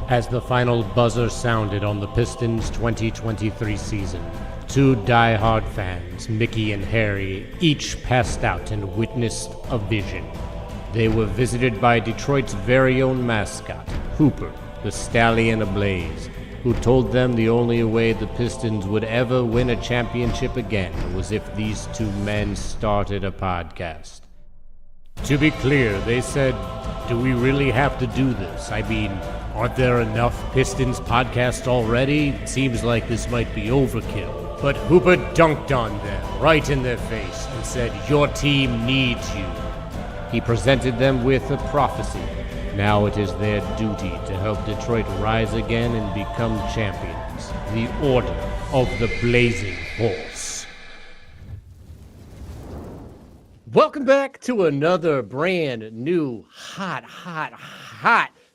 As the final buzzer sounded on the Pistons' 2023 season, two die-hard fans, Mickey and Harry, each passed out and witnessed a vision. They were visited by Detroit's very own mascot, Hooper, the stallion ablaze, who told them the only way the Pistons would ever win a championship again was if these two men started a podcast. To be clear, they said, do we really have to do this? I mean, aren't there enough Pistons podcasts already? It seems like this might be overkill. But Hooper dunked on them, right in their face, and said, your team needs you. He presented them with a prophecy. Now it is their duty to help Detroit rise again and become champions. The Order of the Blazing Horse. Welcome back to another brand new, hot,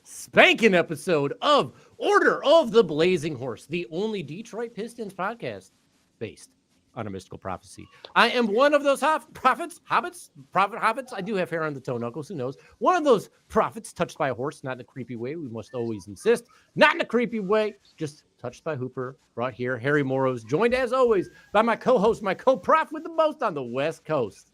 spanking episode of Order of the Blazing Horse, the only Detroit Pistons podcast based on a mystical prophecy. I am one of those prophets. I do have hair on the toe knuckles, who knows? One of those prophets touched by a horse, not in a creepy way. We must always insist. Not in a creepy way, just touched by Hooper, brought here. Harry Morrows, joined as always by my co-host, my co-prof with the most on the West Coast.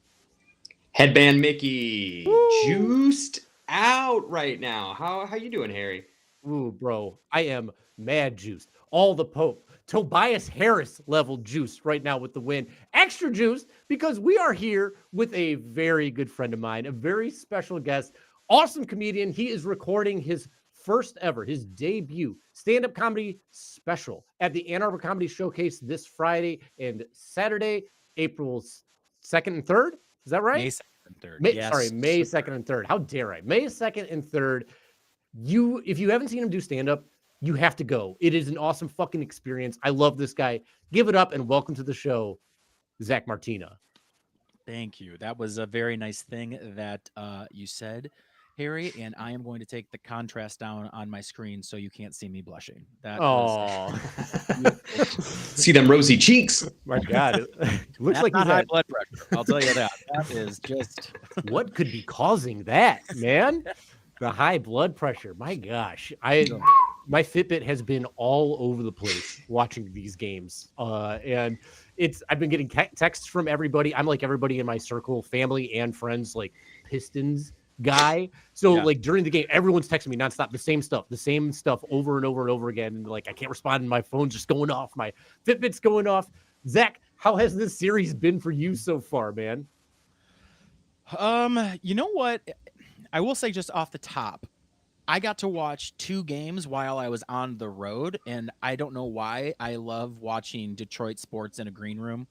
Headband Mickey. Woo. Juiced out right now. How you doing, Harry? Ooh, bro, I am mad juiced. All the Pope. Tobias Harris level juice right now with the win. Extra juiced because we are here with a very good friend of mine, a very special guest, awesome comedian. He is recording his first ever, his debut stand-up comedy special at the Ann Arbor Comedy Showcase this Friday and Saturday, April 2nd and 3rd. Is that right? May 2nd and 3rd. Yes. May 2nd and 3rd. How dare I? May 2nd and 3rd. If you haven't seen him do stand-up, you have to go. It is an awesome fucking experience. I love this guy. Give it up and welcome to the show, Zach Martina. Thank you. That was a very nice thing that you said, Harry, and I am going to take the contrast down on my screen so you can't see me blushing. That See them rosy cheeks. My God. It looks like not high blood pressure. I'll tell you that. That is just what could be causing that, man? The high blood pressure. My gosh. My Fitbit has been all over the place watching these games. And I've been getting texts from everybody. I'm like everybody in my circle, family and friends, like Pistons guy. So like during the game, everyone's texting me nonstop, the same stuff over and over and over again. And like, I can't respond and my phone's just going off. My Fitbit's going off. Zach, how has this series been for you so far, man? You know what? I will say just off the top, I got to watch 2 games while I was on the road, and I don't know why I love watching Detroit sports in a green room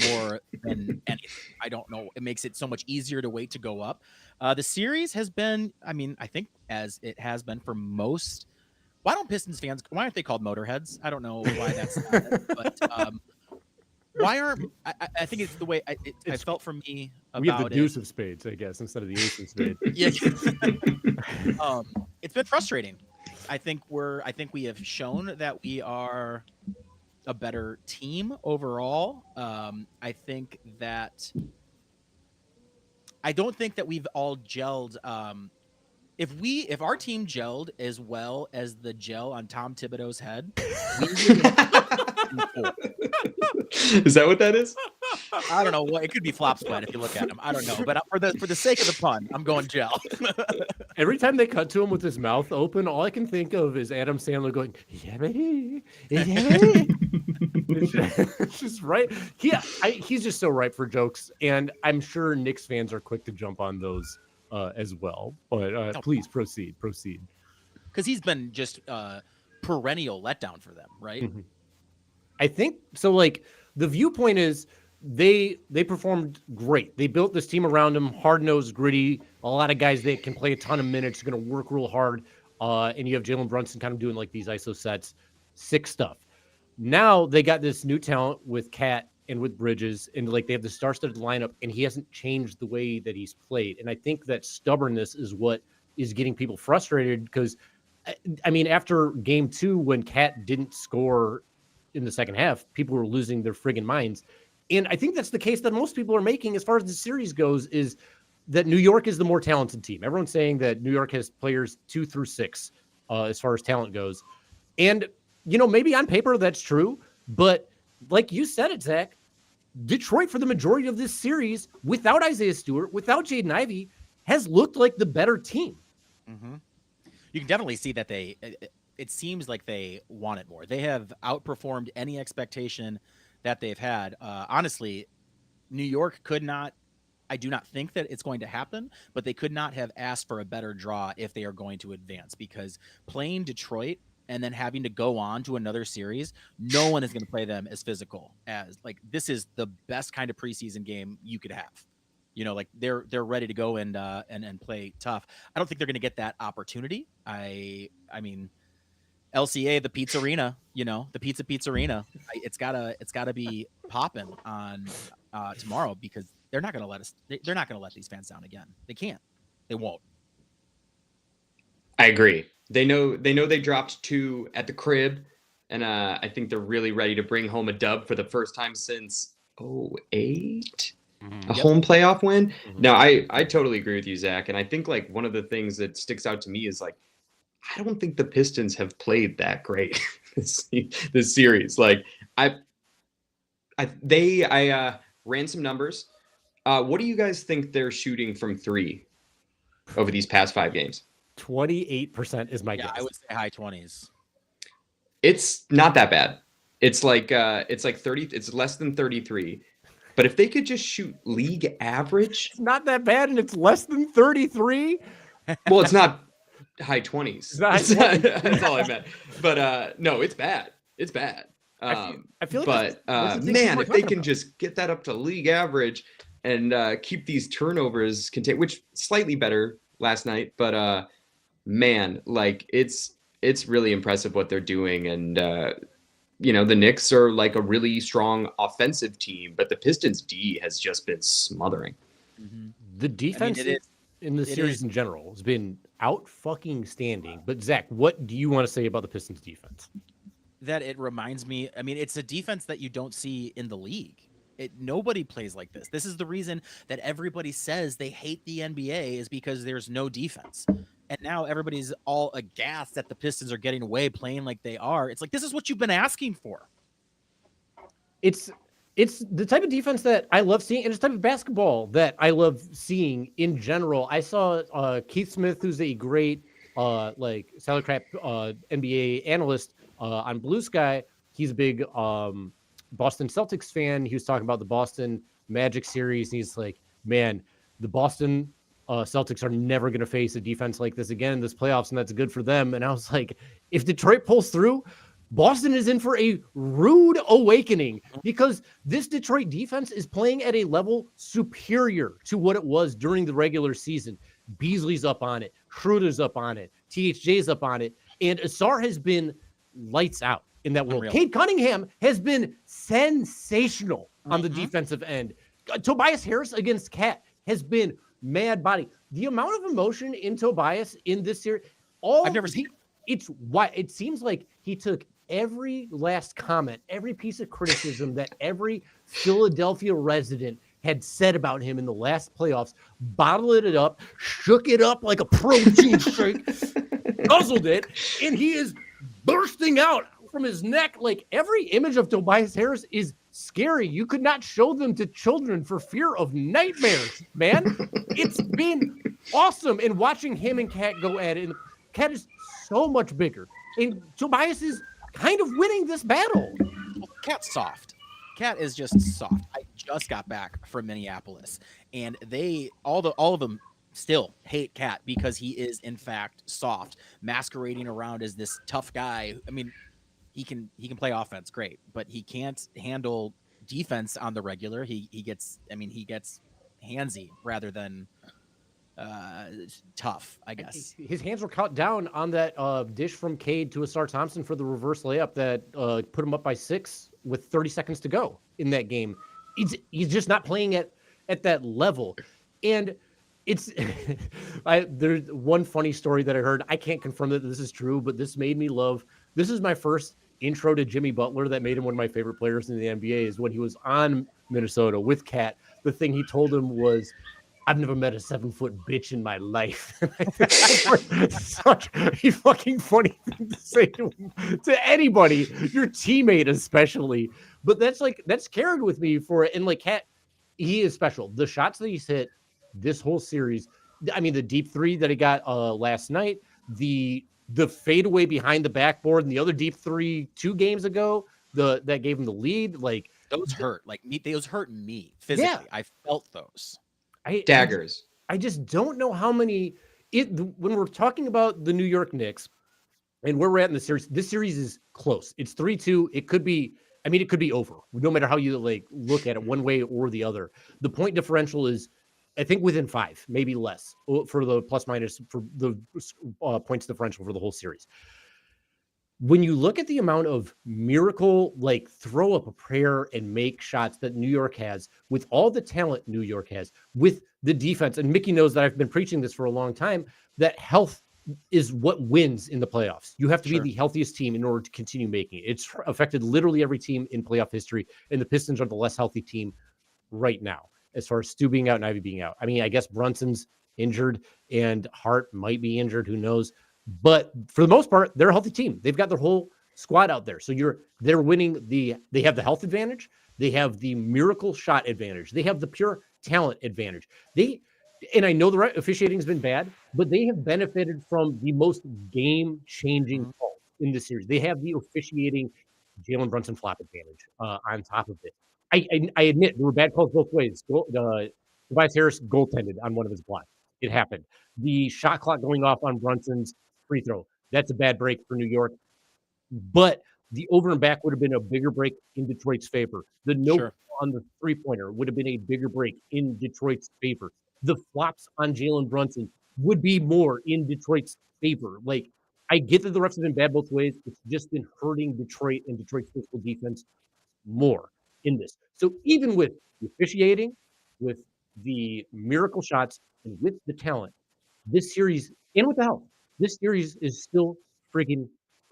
more than anything. I don't know. It makes it so much easier to wait to go up. The series has been, I think as it has been for most. Why aren't they called Motorheads? I don't know why that's not it, but why aren't I think it's the way I felt for me about it. We have the deuce of spades, I guess, instead of the ace of spades. Yeah. It's been frustrating. I think we have shown that we are a better team overall. I don't think that we've all gelled. If our team gelled as well as the gel on Tom Thibodeau's head, we would Is that what that is? I don't know. Well, it could be flop sweat if you look at him. I don't know. But for the sake of the pun, I'm going gel. Every time they cut to him with his mouth open, all I can think of is Adam Sandler going, it's just right. He's just so ripe for jokes. And I'm sure Knicks fans are quick to jump on those as well. But please proceed. Because he's been just perennial letdown for them, right? Mm-hmm. I think so. Like the viewpoint is they performed great. They built this team around him, hard-nosed, gritty. A lot of guys that can play a ton of minutes, going to work real hard. And you have Jalen Brunson kind of doing like these ISO sets, sick stuff. Now they got this new talent with Cat and with Bridges, and like they have the star-studded lineup, and he hasn't changed the way that he's played. And I think that stubbornness is what is getting people frustrated because, after game 2, when Cat didn't score in the second half, people were losing their friggin' minds. And I think that's the case that most people are making as far as the series goes, is that New York is the more talented team. Everyone's saying that New York has players 2 through 6 as far as talent goes. And, maybe on paper that's true, but like you said it, Zach, Detroit for the majority of this series, without Isaiah Stewart, without Jaden Ivey, has looked like the better team. Mm-hmm. You can definitely see that it seems like they want it more. They have outperformed any expectation that they've had. Honestly, New York I do not think that it's going to happen, but they could not have asked for a better draw if they are going to advance, because playing Detroit and then having to go on to another series, no one is going to play them as physical as, like, this is the best kind of preseason game you could have. Like they're ready to go and play tough. I don't think they're going to get that opportunity. I mean, LCA, the Pizzarina, the Pizzarina, it's gotta be popping on tomorrow, because they're not going to let these fans down again. They can't. They won't. I agree. They know they dropped 2 at the crib, and I think they're really ready to bring home a dub for the first time since 2008. A home playoff win. Mm-hmm. No, I totally agree with you, Zach. And I think like one of the things that sticks out to me is like, I don't think the Pistons have played that great this series. Like I ran some numbers. What do you guys think they're shooting from 3 over these past 5 games? 28% is my guess. I would say high 20s. It's not that bad. It's like 30. It's less than 33. But if they could just shoot league average, it's not that bad, and it's less than 33. Well, it's not high 20s. That's all I meant. But no, it's bad. It's bad. I feel like, but man, if they can just get that up to league average and keep these turnovers contained, which slightly better last night, but man, like it's really impressive what they're doing. And the Knicks are like a really strong offensive team, but the Pistons D has just been smothering. Mm-hmm. The defense in the series in general has been out fucking standing. But Zach, what do you want to say about the Pistons defense? That it reminds me, it's a defense that you don't see in the league. Nobody plays like this. This is the reason that everybody says they hate the NBA, is because there's no defense. And now everybody's all aghast that the Pistons are getting away playing like they are. It's like, this is what you've been asking for. It's the type of defense that I love seeing, and it's the type of basketball that I love seeing in general. I saw Keith Smith, who's a great salary cap NBA analyst on Blue Sky. He's a big Boston Celtics fan. He was talking about the Boston Magic series, and he's like, man, the Boston Celtics are never going to face a defense like this again in this playoffs, and that's good for them. And I was like, if Detroit pulls through, Boston is in for a rude awakening, because this Detroit defense is playing at a level superior to what it was during the regular season. Beasley's up on it. Schroeder's up on it. THJ's up on it. And Asar has been lights out in that world. Cade Cunningham has been sensational on the defensive end. Tobias Harris against Cat has been mad body. The amount of emotion in Tobias in this series, I've never seen. It's why it seems like he took every last comment, every piece of criticism that every Philadelphia resident had said about him in the last playoffs, bottled it up, shook it up like a protein shake, guzzled it, and he is bursting out from his neck. Like, every image of Tobias Harris is scary. You could not show them to children for fear of nightmares, man. It's been awesome. And watching him and Cat go at it, and Cat is so much bigger, and Tobias is kind of winning this battle. Well, Cat's soft. Cat is just soft. I just got back from Minneapolis, and all of them still hate Cat because he is in fact soft, masquerading around as this tough guy. He can play offense great, but he can't handle defense on the regular. He gets handsy rather than tough, I guess. His hands were cut down on that dish from Cade to Asar Thompson for the reverse layup that put him up by 6 with 30 seconds to go in that game. He's just not playing at that level. And it's there's one funny story that I heard. I can't confirm that this is true, but this made me love. This is my first intro to Jimmy Butler that made him one of my favorite players in the NBA, is when he was on Minnesota with Cat. The thing he told him was, I've never met a 7-foot bitch in my life. Such a fucking funny thing to say to anybody, your teammate especially. But that's carried with me for it. And like Cat, he is special. The shots that he's hit this whole series, I mean, the deep three that he got last night, the fadeaway behind the backboard, and the other deep three 2 games ago, that gave him the lead. Like those hurt. Like me, those hurt me physically. Yeah. I felt those. Daggers. I just don't know how many. When we're talking about the New York Knicks and where we're at in the series, this series is close. It's 3-2. It could be. I mean, it could be over. No matter how you look at it, one way or the other. The point differential is, I think, within 5, maybe less, for the plus minus for the points differential for the whole series. When you look at the amount of miracle, throw up a prayer and make shots that New York has, with all the talent New York has, with the defense, and Mickey knows that I've been preaching this for a long time, that health is what wins in the playoffs. You have to be the healthiest team in order to continue making it. It's affected literally every team in playoff history, and the Pistons are the less healthy team right now, as far as Stu being out and Ivy being out. I mean, I guess Brunson's injured and Hart might be injured. Who knows? But for the most part, they're a healthy team. They've got their whole squad out there. So they're winning they have the health advantage. They have the miracle shot advantage. They have the pure talent advantage. And I know the officiating has been bad, but they have benefited from the most game-changing calls in this series. They have the officiating Jalen Brunson flop advantage on top of it. I admit there were bad calls both ways. Tobias Harris goaltended on one of his blocks. It happened. The shot clock going off on Brunson's free throw, that's a bad break for New York. But the over and back would have been a bigger break in Detroit's favor. The no on the three-pointer would have been a bigger break in Detroit's favor. The flops on Jalen Brunson would be more in Detroit's favor. I get that the refs have been bad both ways. It's just been hurting Detroit and Detroit's physical defense more in this. So even with the officiating, with the miracle shots, and with the talent, this series, and with the health, this series is still freaking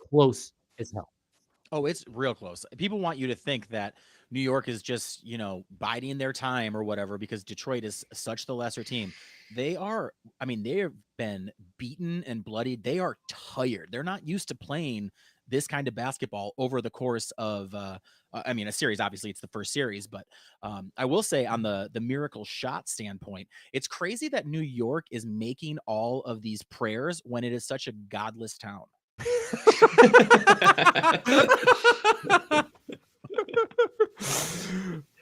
close as hell. Oh, it's real close. People want you to think that New York is just, biding their time or whatever because Detroit is such the lesser team. They are, they have been beaten and bloodied. They are tired. They're not used to playing this kind of basketball over the course of, a series. Obviously, it's the first series, but I will say on the miracle shot standpoint, it's crazy that New York is making all of these prayers when it is such a godless town.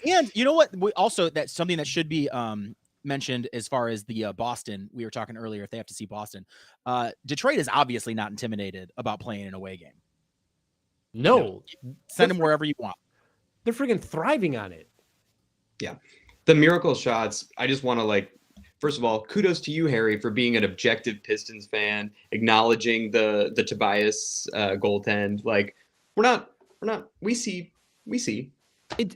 And you know what? Also, that's something that should be mentioned as far as the Boston. We were talking earlier if they have to see Boston. Detroit is obviously not intimidated about playing an away game. No. Send them wherever you want. They're freaking thriving on it. Yeah. The miracle shots, I just want to first of all, kudos to you, Harry, for being an objective Pistons fan, acknowledging the Tobias goaltend. We see.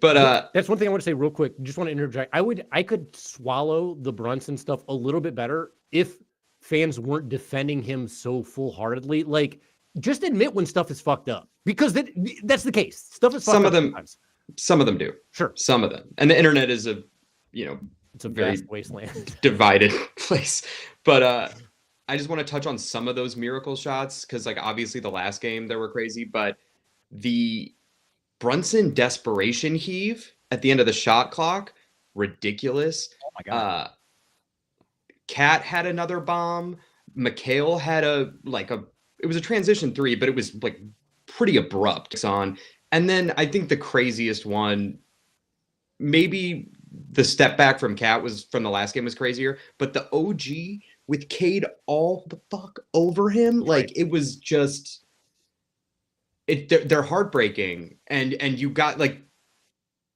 But that's one thing I want to say real quick. Just want to interject. I could swallow the Brunson stuff a little bit better if fans weren't defending him so full-heartedly. Just admit when stuff is fucked up, because that's the case. Stuff is fucked up sometimes. Some of them do. Sure. Some of them. And the internet is it's a very vast wasteland, divided place. But I just want to touch on some of those miracle shots because, obviously the last game they were crazy, but the Brunson desperation heave at the end of the shot clock, ridiculous. Oh my God. Cat had another bomb. McHale had it was a transition 3, but it was pretty abrupt on. And then I think the craziest one, maybe the step back from Cat from the last game was crazier, but the OG with Cade all the fuck over him, it was just they're heartbreaking, and you got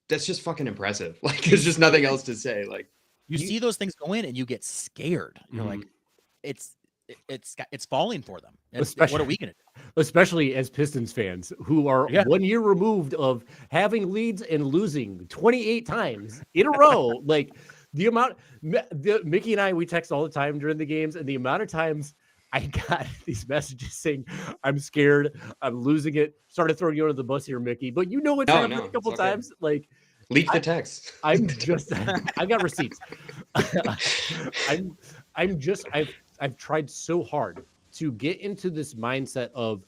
that's just fucking impressive. There's just nothing else to say. You see those things go in and you get scared. You're it's falling for them. What are we gonna do? Especially as Pistons fans who are 1 year removed of having leads and losing 28 times in a row. The amount, Mickey and I, we text all the time during the games, and the amount of times I got these messages saying, "I'm scared, I'm losing it." Started throwing you under the bus here, Mickey, but it's happened a couple times. Leak the text. I got receipts. I've tried so hard to get into this mindset of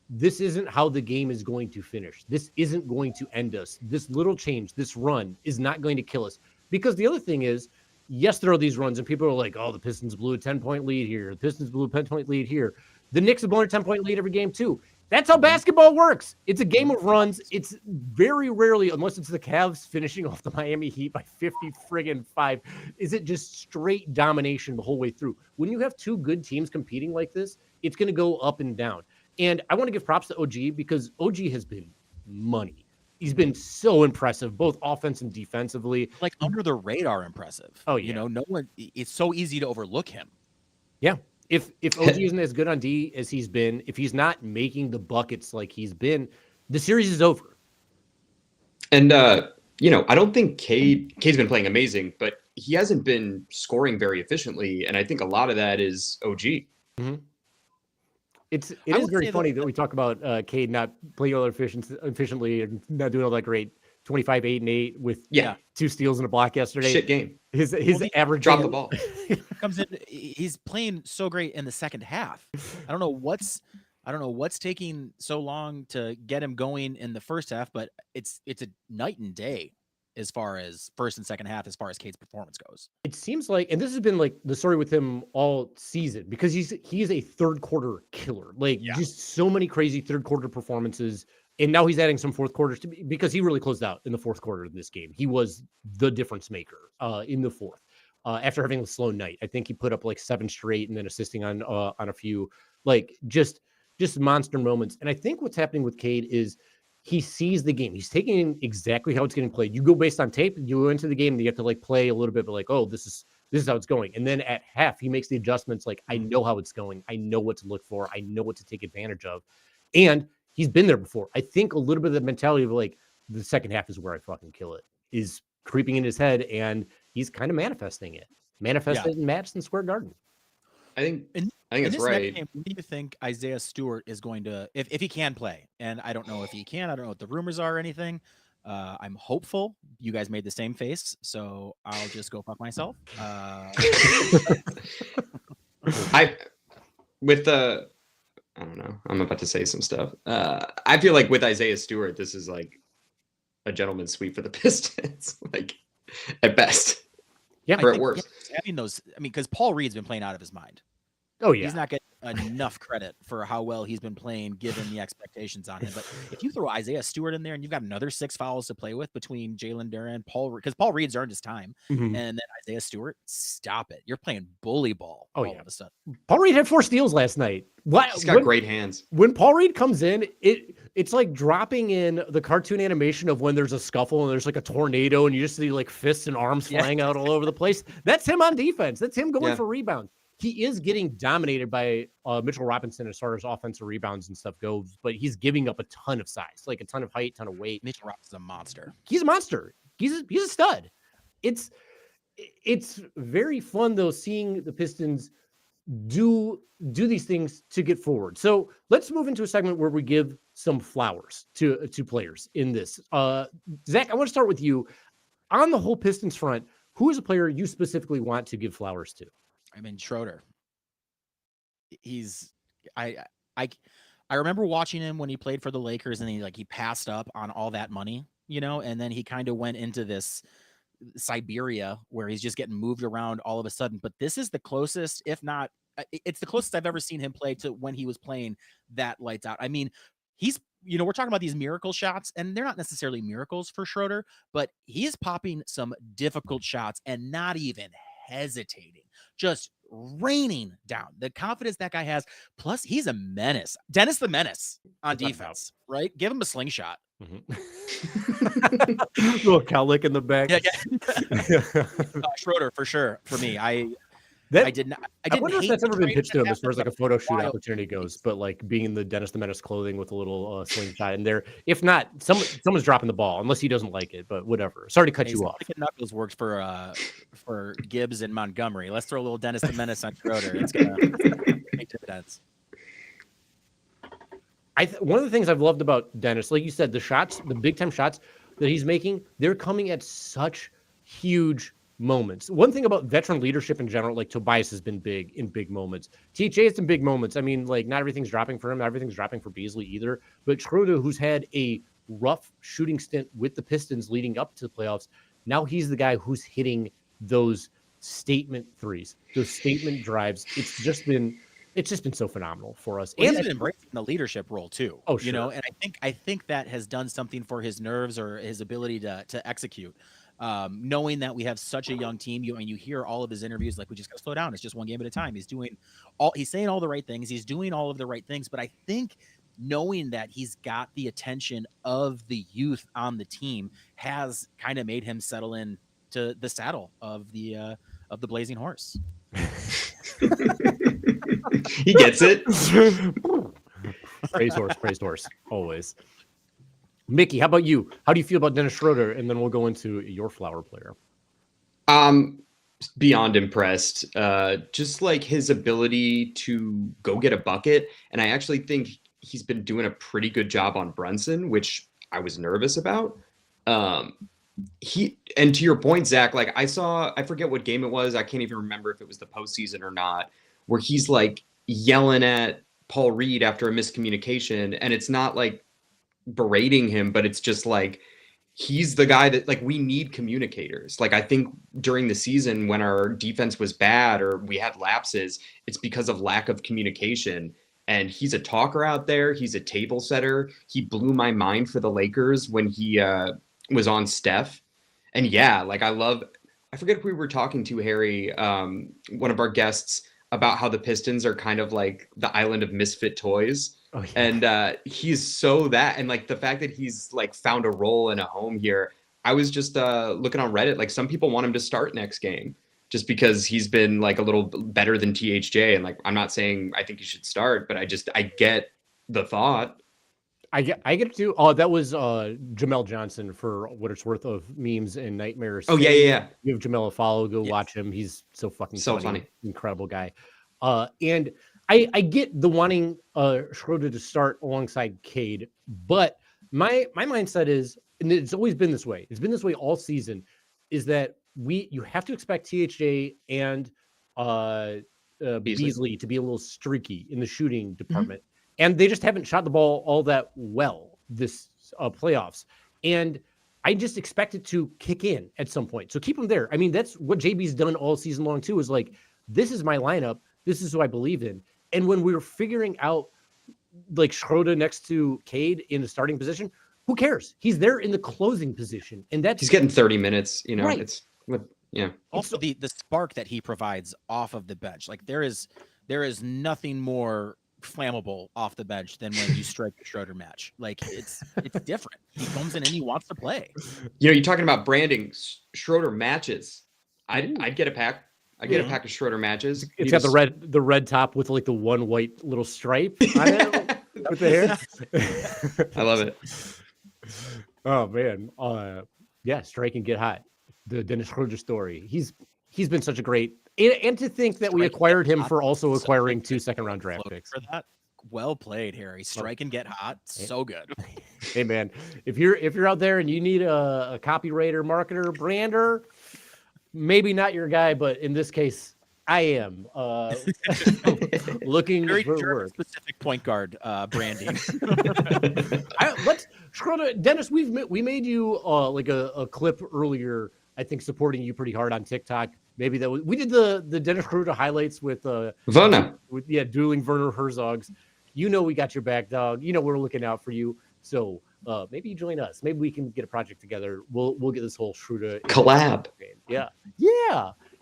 this isn't how the game is going to finish. This isn't going to end us. This little change, this run is not going to kill us. Because the other thing is, yes, there are these runs and people are like, oh, the Pistons blew a 10-point lead here. The Pistons blew a 10-point lead here. The Knicks have blown a 10-point lead every game too. That's how basketball works. It's a game of runs. It's very rarely, unless it's the Cavs finishing off the Miami Heat by 50-5, is it just straight domination the whole way through. When you have two good teams competing like this, it's going to go up and down. And I want to give props to OG because OG has been money. He's been so impressive, both offense and defensively. Like under the radar impressive. Oh, yeah. You know, no one, it's so easy to overlook him. Yeah. If OG isn't as good on D as he's been, if he's not making the buckets like he's been, the series is over. And, you know, I don't think Cade's been playing amazing, but he hasn't been scoring very efficiently. And I think a lot of that is OG. Mm-hmm. It is very funny that we talk about Cade not playing all efficiently and not doing all that great. 25, 8, and 8 with 2 steals and a block yesterday. Shit game. His average drop the ball. Comes in. He's playing so great in the second half. I don't know what's taking so long to get him going in the first half, but it's a night and day as far as first and second half, as far as Cade's performance goes. It seems like, and this has been like the story with him all season, because he's a third quarter killer. Just so many crazy third quarter performances. And now he's adding some fourth quarters because he really closed out in the fourth quarter of this game. He was the difference maker in the fourth. After having a slow night, I think he put up like 7 straight and then assisting on a few, like just monster moments. And I think what's happening with Cade is he sees the game. He's taking exactly how it's getting played. You go based on tape. You go into the game and you have to like play a little bit, but like, oh, this is how it's going. And then at half, he makes the adjustments. Like, I know how it's going. I know what to look for. I know what to take advantage of. And he's been there before. I think a little bit of the mentality of like the second half is where I fucking kill it is creeping in his head, and he's kind of manifesting it in Madison Square Garden. I think it's right. Game, what do you think Isaiah Stewart is going to, if he can play? And I don't know if he can. I don't know what the rumors are or anything. I'm hopeful. You guys made the same face, so I'll just go fuck myself. I don't know. I'm about to say some stuff. I feel like with Isaiah Stewart, this is like a gentleman's sweep for the Pistons, like at best. Yeah, or at worst. Because Paul Reed's been playing out of his mind. Oh yeah, he's not getting enough credit for how well he's been playing, given the expectations on him. But if you throw Isaiah Stewart in there and you've got another 6 fouls to play with between Jalen Duren, because Paul Reed's earned his time, and then Isaiah Stewart, stop it. You're playing bully ball all of a sudden. Paul Reed had 4 steals last night. He's got great hands. When Paul Reed comes in, it's like dropping in the cartoon animation of when there's a scuffle and there's like a tornado and you just see like fists and arms flying out all over the place. That's him on defense. That's him going for rebounds. He is getting dominated by Mitchell Robinson as far as offensive rebounds and stuff goes, but he's giving up a ton of size, like a ton of height, ton of weight. Mitchell Robinson's a monster. He's a monster. He's a stud. It's very fun though seeing the Pistons do these things to get forward. So let's move into a segment where we give some flowers to players in this. Zach, I want to start with you. On the whole Pistons front, who is a player you specifically want to give flowers to? I mean, Schroeder. I remember watching him when he played for the Lakers, and he passed up on all that money, and then he kind of went into this Siberia where he's just getting moved around all of a sudden. But this is the closest, if not, it's the closest I've ever seen him play to when he was playing that lights out. I mean, he's, we're talking about these miracle shots, and they're not necessarily miracles for Schroeder, but he is popping some difficult shots and not even hesitating, just raining down the confidence that guy has. Plus, he's a menace. Dennis the Menace on defense, right? Give him a slingshot. Little cowlick in the back. Schroeder for sure for me. I wonder if that's ever been pitched to him as far as like a photo shoot opportunity goes, but like being in the Dennis the Menace clothing with a little slingshot in there. If not, someone's dropping the ball unless he doesn't like it, but whatever. Sorry to cut you off. Knuckles works for Gibbs and Montgomery. Let's throw a little Dennis the Menace on Schroeder. It's gonna make dividends. One of the things I've loved about Dennis, like you said, the shots, the big time shots, that he's making, they're coming at such huge moments. One thing about veteran leadership in general, like Tobias has been big in big moments. TJ has some big moments. I mean, like not everything's dropping for him. Not everything's dropping for Beasley either. But Schroeder, who's had a rough shooting stint with the Pistons leading up to the playoffs, now he's the guy who's hitting those statement threes, those statement drives. It's just been so phenomenal for us. Well, and he's been embracing the leadership role too. Oh, sure. You know, and I think that has done something for his nerves or his ability to execute. Knowing that we have such a young team, you hear all of his interviews, like, we just got to slow down. It's just one game at a time. He's saying all the right things. He's doing all of the right things. But I think knowing that he's got the attention of the youth on the team has kind of made him settle in to the saddle of the Blazing Horse. He gets it. Praise horse, always. Mickey, how about you? How do you feel about Dennis Schroeder? And then we'll go into your flower player. Beyond impressed. Just like his ability to go get a bucket. And I actually think he's been doing a pretty good job on Brunson, which I was nervous about. And to your point, Zach, like I forget what game it was. I can't even remember if it was the postseason or not, where he's like yelling at Paul Reed after a miscommunication. And it's not like berating him, but it's just like, he's the guy that, like, we need communicators. Like, I think during the season when our defense was bad or we had lapses, it's because of lack of communication. And he's a talker out there. He's a table setter. He blew my mind for the Lakers when he was on Steph. And yeah, like I forget who we were talking to, Harry, one of our guests, about how the Pistons are kind of like the island of misfit toys. Oh, yeah. And he's so that, and like the fact that he's like found a role and a home here. I was just looking on Reddit, like some people want him to start next game just because he's been like a little better than THJ. And like, I'm not saying I think he should start, but I get the thought. I get to. Oh, that was Jamel Johnson, for what it's worth, of memes and nightmares. Oh yeah. Give Jamel a follow. Go watch him. He's so fucking funny. Incredible guy. And I get the wanting Schroeder to start alongside Cade, but my mindset is, and it's always been this way. It's been this way all season. Is that you have to expect THJ and Beasley to be a little streaky in the shooting department. Mm-hmm. And they just haven't shot the ball all that well this playoffs. And I just expect it to kick in at some point. So keep them there. I mean, that's what JB's done all season long too, is like, this is my lineup. This is who I believe in. And when we were figuring out like Schroeder next to Cade in the starting position, who cares? He's there in the closing position. And he's getting 30 minutes, you know, right. Yeah. Also the spark that he provides off of the bench. Like there is nothing more flammable off the bench than when you strike the Schroeder match. Like it's different. He comes in and he wants to play. You know, you're talking about branding Schroeder matches. I'd get a pack. I get a pack of Schroeder matches. It's got the red top with like the one white little stripe on it with the hair. I love it. Oh man. Yeah, strike and get hot. The Dennis Schroeder story. He's been such a great, and to think that we acquired him for also acquiring 2 second-round draft picks. For that, well played, Harry. Strike and get hot. So good. Hey man, if you're out there and you need a copywriter, marketer, brander, maybe not your guy, but in this case, I am looking very for work. Specific point guard branding. Schroeder, Dennis, we made you like a clip earlier. I think supporting you pretty hard on TikTok. Maybe we did the Dennis Schroeder highlights with Werner. Dueling Werner Herzogs. You know we got your back, dog. You know we're looking out for you. So maybe you join us. Maybe we can get a project together. We'll get this whole Schroeder collab. Yeah,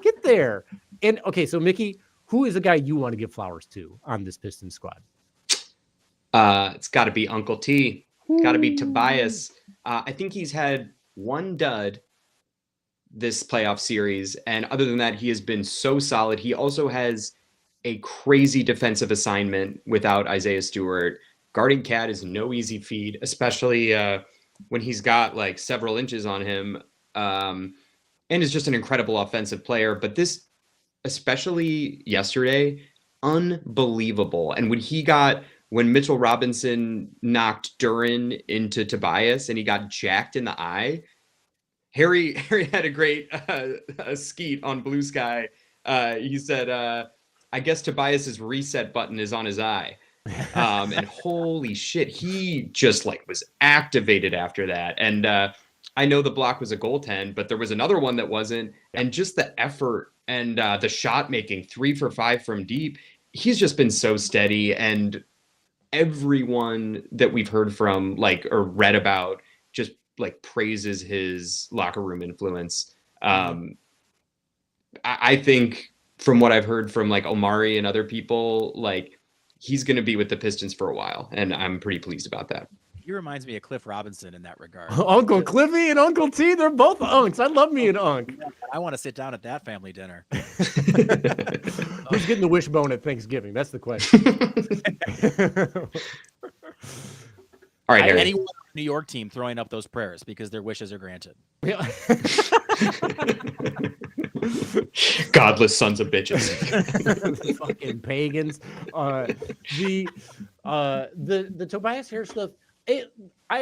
get there. And okay, so Mickey, who is a guy you want to give flowers to on this Pistons squad? It's got to be Uncle T. Got to be Tobias. I think he's had one dud this playoff series, and other than that, he has been so solid. He also has a crazy defensive assignment without Isaiah Stewart. Guarding Cat is no easy feat, especially when he's got like several inches on him, and is just an incredible offensive player. But this, especially yesterday, unbelievable. And when he got when Mitchell Robinson knocked Duren into Tobias and he got jacked in the eye, Harry had a great skeet on Blue Sky. He said, I guess Tobias's reset button is on his eye. And holy shit, he just like was activated after that. And I know the block was a goaltend, but there was another one that wasn't. And just the effort and the shot making, 3 for 5 from deep, he's just been so steady. And everyone that we've heard from, like, or read about, just like praises his locker room influence. I think from what I've heard from like Omari and other people, like he's going to be with the Pistons for a while. And I'm pretty pleased about that. He reminds me of Cliff Robinson in that regard. Uncle Cliffy and Uncle T, they're both unks. I love me an unk. I want to sit down at that family dinner. Who's getting the wishbone at Thanksgiving? That's the question. All right, Harry. Anyone on the New York team throwing up those prayers because their wishes are granted. Godless sons of bitches. Fucking pagans. The Tobias Harris stuff.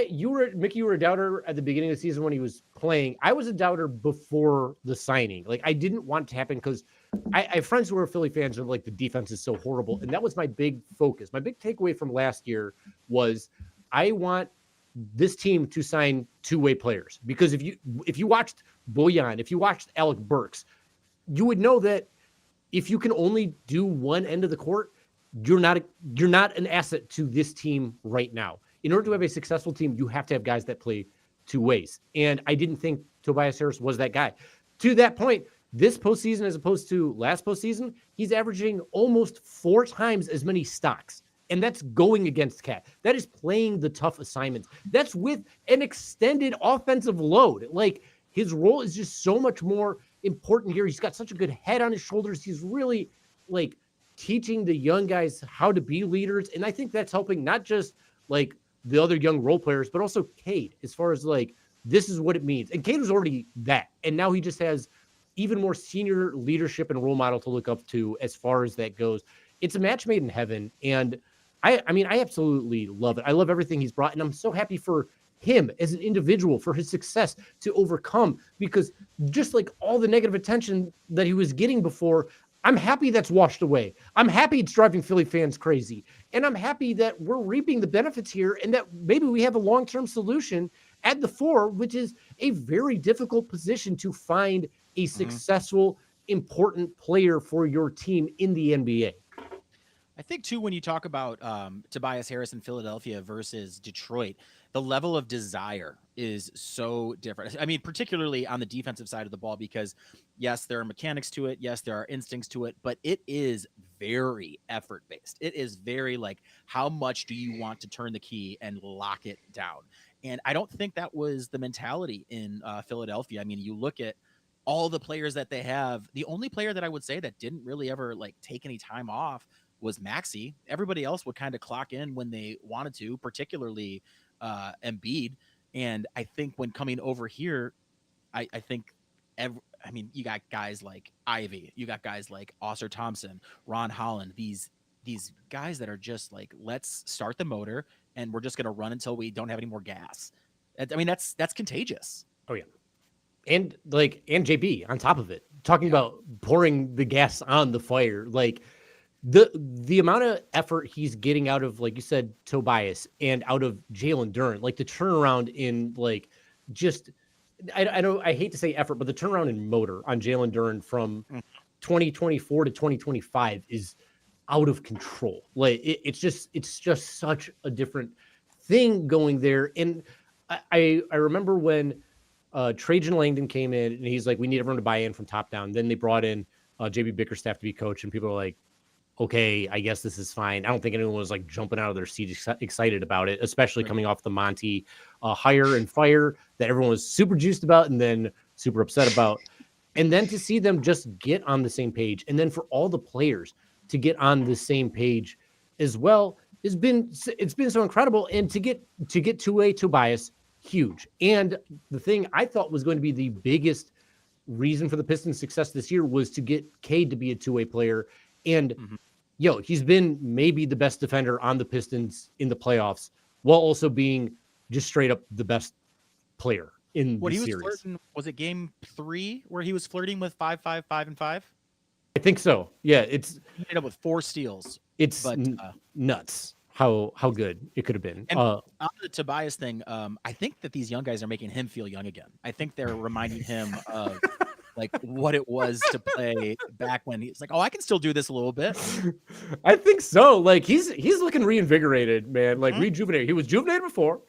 You were a doubter at the beginning of the season when he was playing. I was a doubter before the signing. Like, I didn't want it to happen because I have friends who are Philly fans and like the defense is so horrible, and that was my big focus. My big takeaway from last year was I want this team to sign two-way players, because if you watched Bojan, if you watched Alec Burks, you would know that if you can only do one end of the court, you're not an asset to this team right now. In order to have a successful team, you have to have guys that play two ways. And I didn't think Tobias Harris was that guy. To that point, this postseason, as opposed to last postseason, he's averaging almost 4 times as many stocks. And that's going against Cat. That is playing the tough assignments. That's with an extended offensive load. Like, his role is just so much more important here. He's got such a good head on his shoulders. He's really like teaching the young guys how to be leaders. And I think that's helping not just like the other young role players, but also Cade, as far as like, this is what it means. And Cade was already that. And now he just has even more senior leadership and role model to look up to as far as that goes. It's a match made in heaven. And I mean, I absolutely love it. I love everything he's brought. And I'm so happy for him as an individual, for his success to overcome, because just like all the negative attention that he was getting before, I'm happy that's washed away. I'm happy it's driving Philly fans crazy. And I'm happy that we're reaping the benefits here, and that maybe we have a long-term solution at the 4, which is a very difficult position to find a successful, important player for your team in the NBA. I think, too, when you talk about Tobias Harris in Philadelphia versus Detroit, the level of desire is so different. I mean, particularly on the defensive side of the ball, because, yes, there are mechanics to it. Yes, there are instincts to it, but it is very effort-based. It is very like, how much do you want to turn the key and lock it down? And I don't think that was the mentality in Philadelphia. I mean, you look at all the players that they have. The only player that I would say that didn't really ever like take any time off was Maxey. Everybody else would kind of clock in when they wanted to, particularly Embiid. And I think when coming over here, I think you got guys like Ivy, you got guys like Oscar Thompson, Ron Holland, these guys that are just like, let's start the motor and we're just going to run until we don't have any more gas. I mean, that's contagious. Oh yeah. And JB on top of it, talking about pouring the gas on the fire, like the amount of effort he's getting out of, like you said, Tobias, and out of Jalen Duren, like the turnaround in like just, I hate to say effort, but the turnaround in motor on Jalen Duren from 2024 to 2025 is out of control. Like it's just such a different thing going there. And I remember when Trajan Langdon came in and he's like, we need everyone to buy in from top down. Then they brought in JB Bickerstaff to be coach, and people are like, okay, I guess this is fine. I don't think anyone was like jumping out of their seat excited about it, especially coming off the Monty hire and fire that everyone was super juiced about and then super upset about. And then to see them just get on the same page, and then for all the players to get on the same page as well, it's been so incredible. And to get two-way Tobias, huge. And the thing I thought was going to be the biggest reason for the Pistons' success this year was to get Cade to be a two-way player. And he's been maybe the best defender on the Pistons in the playoffs, while also being just straight up the best player in the series. Was it game 3 where he was flirting with 5-5, 5 and 5? I think so. Yeah, he ended up with 4 steals. It's nuts how good it could have been. And on the Tobias thing, I think that these young guys are making him feel young again. I think they're reminding him of like what it was to play back when he's like, oh, I can still do this a little bit. I think so. Like he's looking reinvigorated, man. Like rejuvenated. He was juvenated before,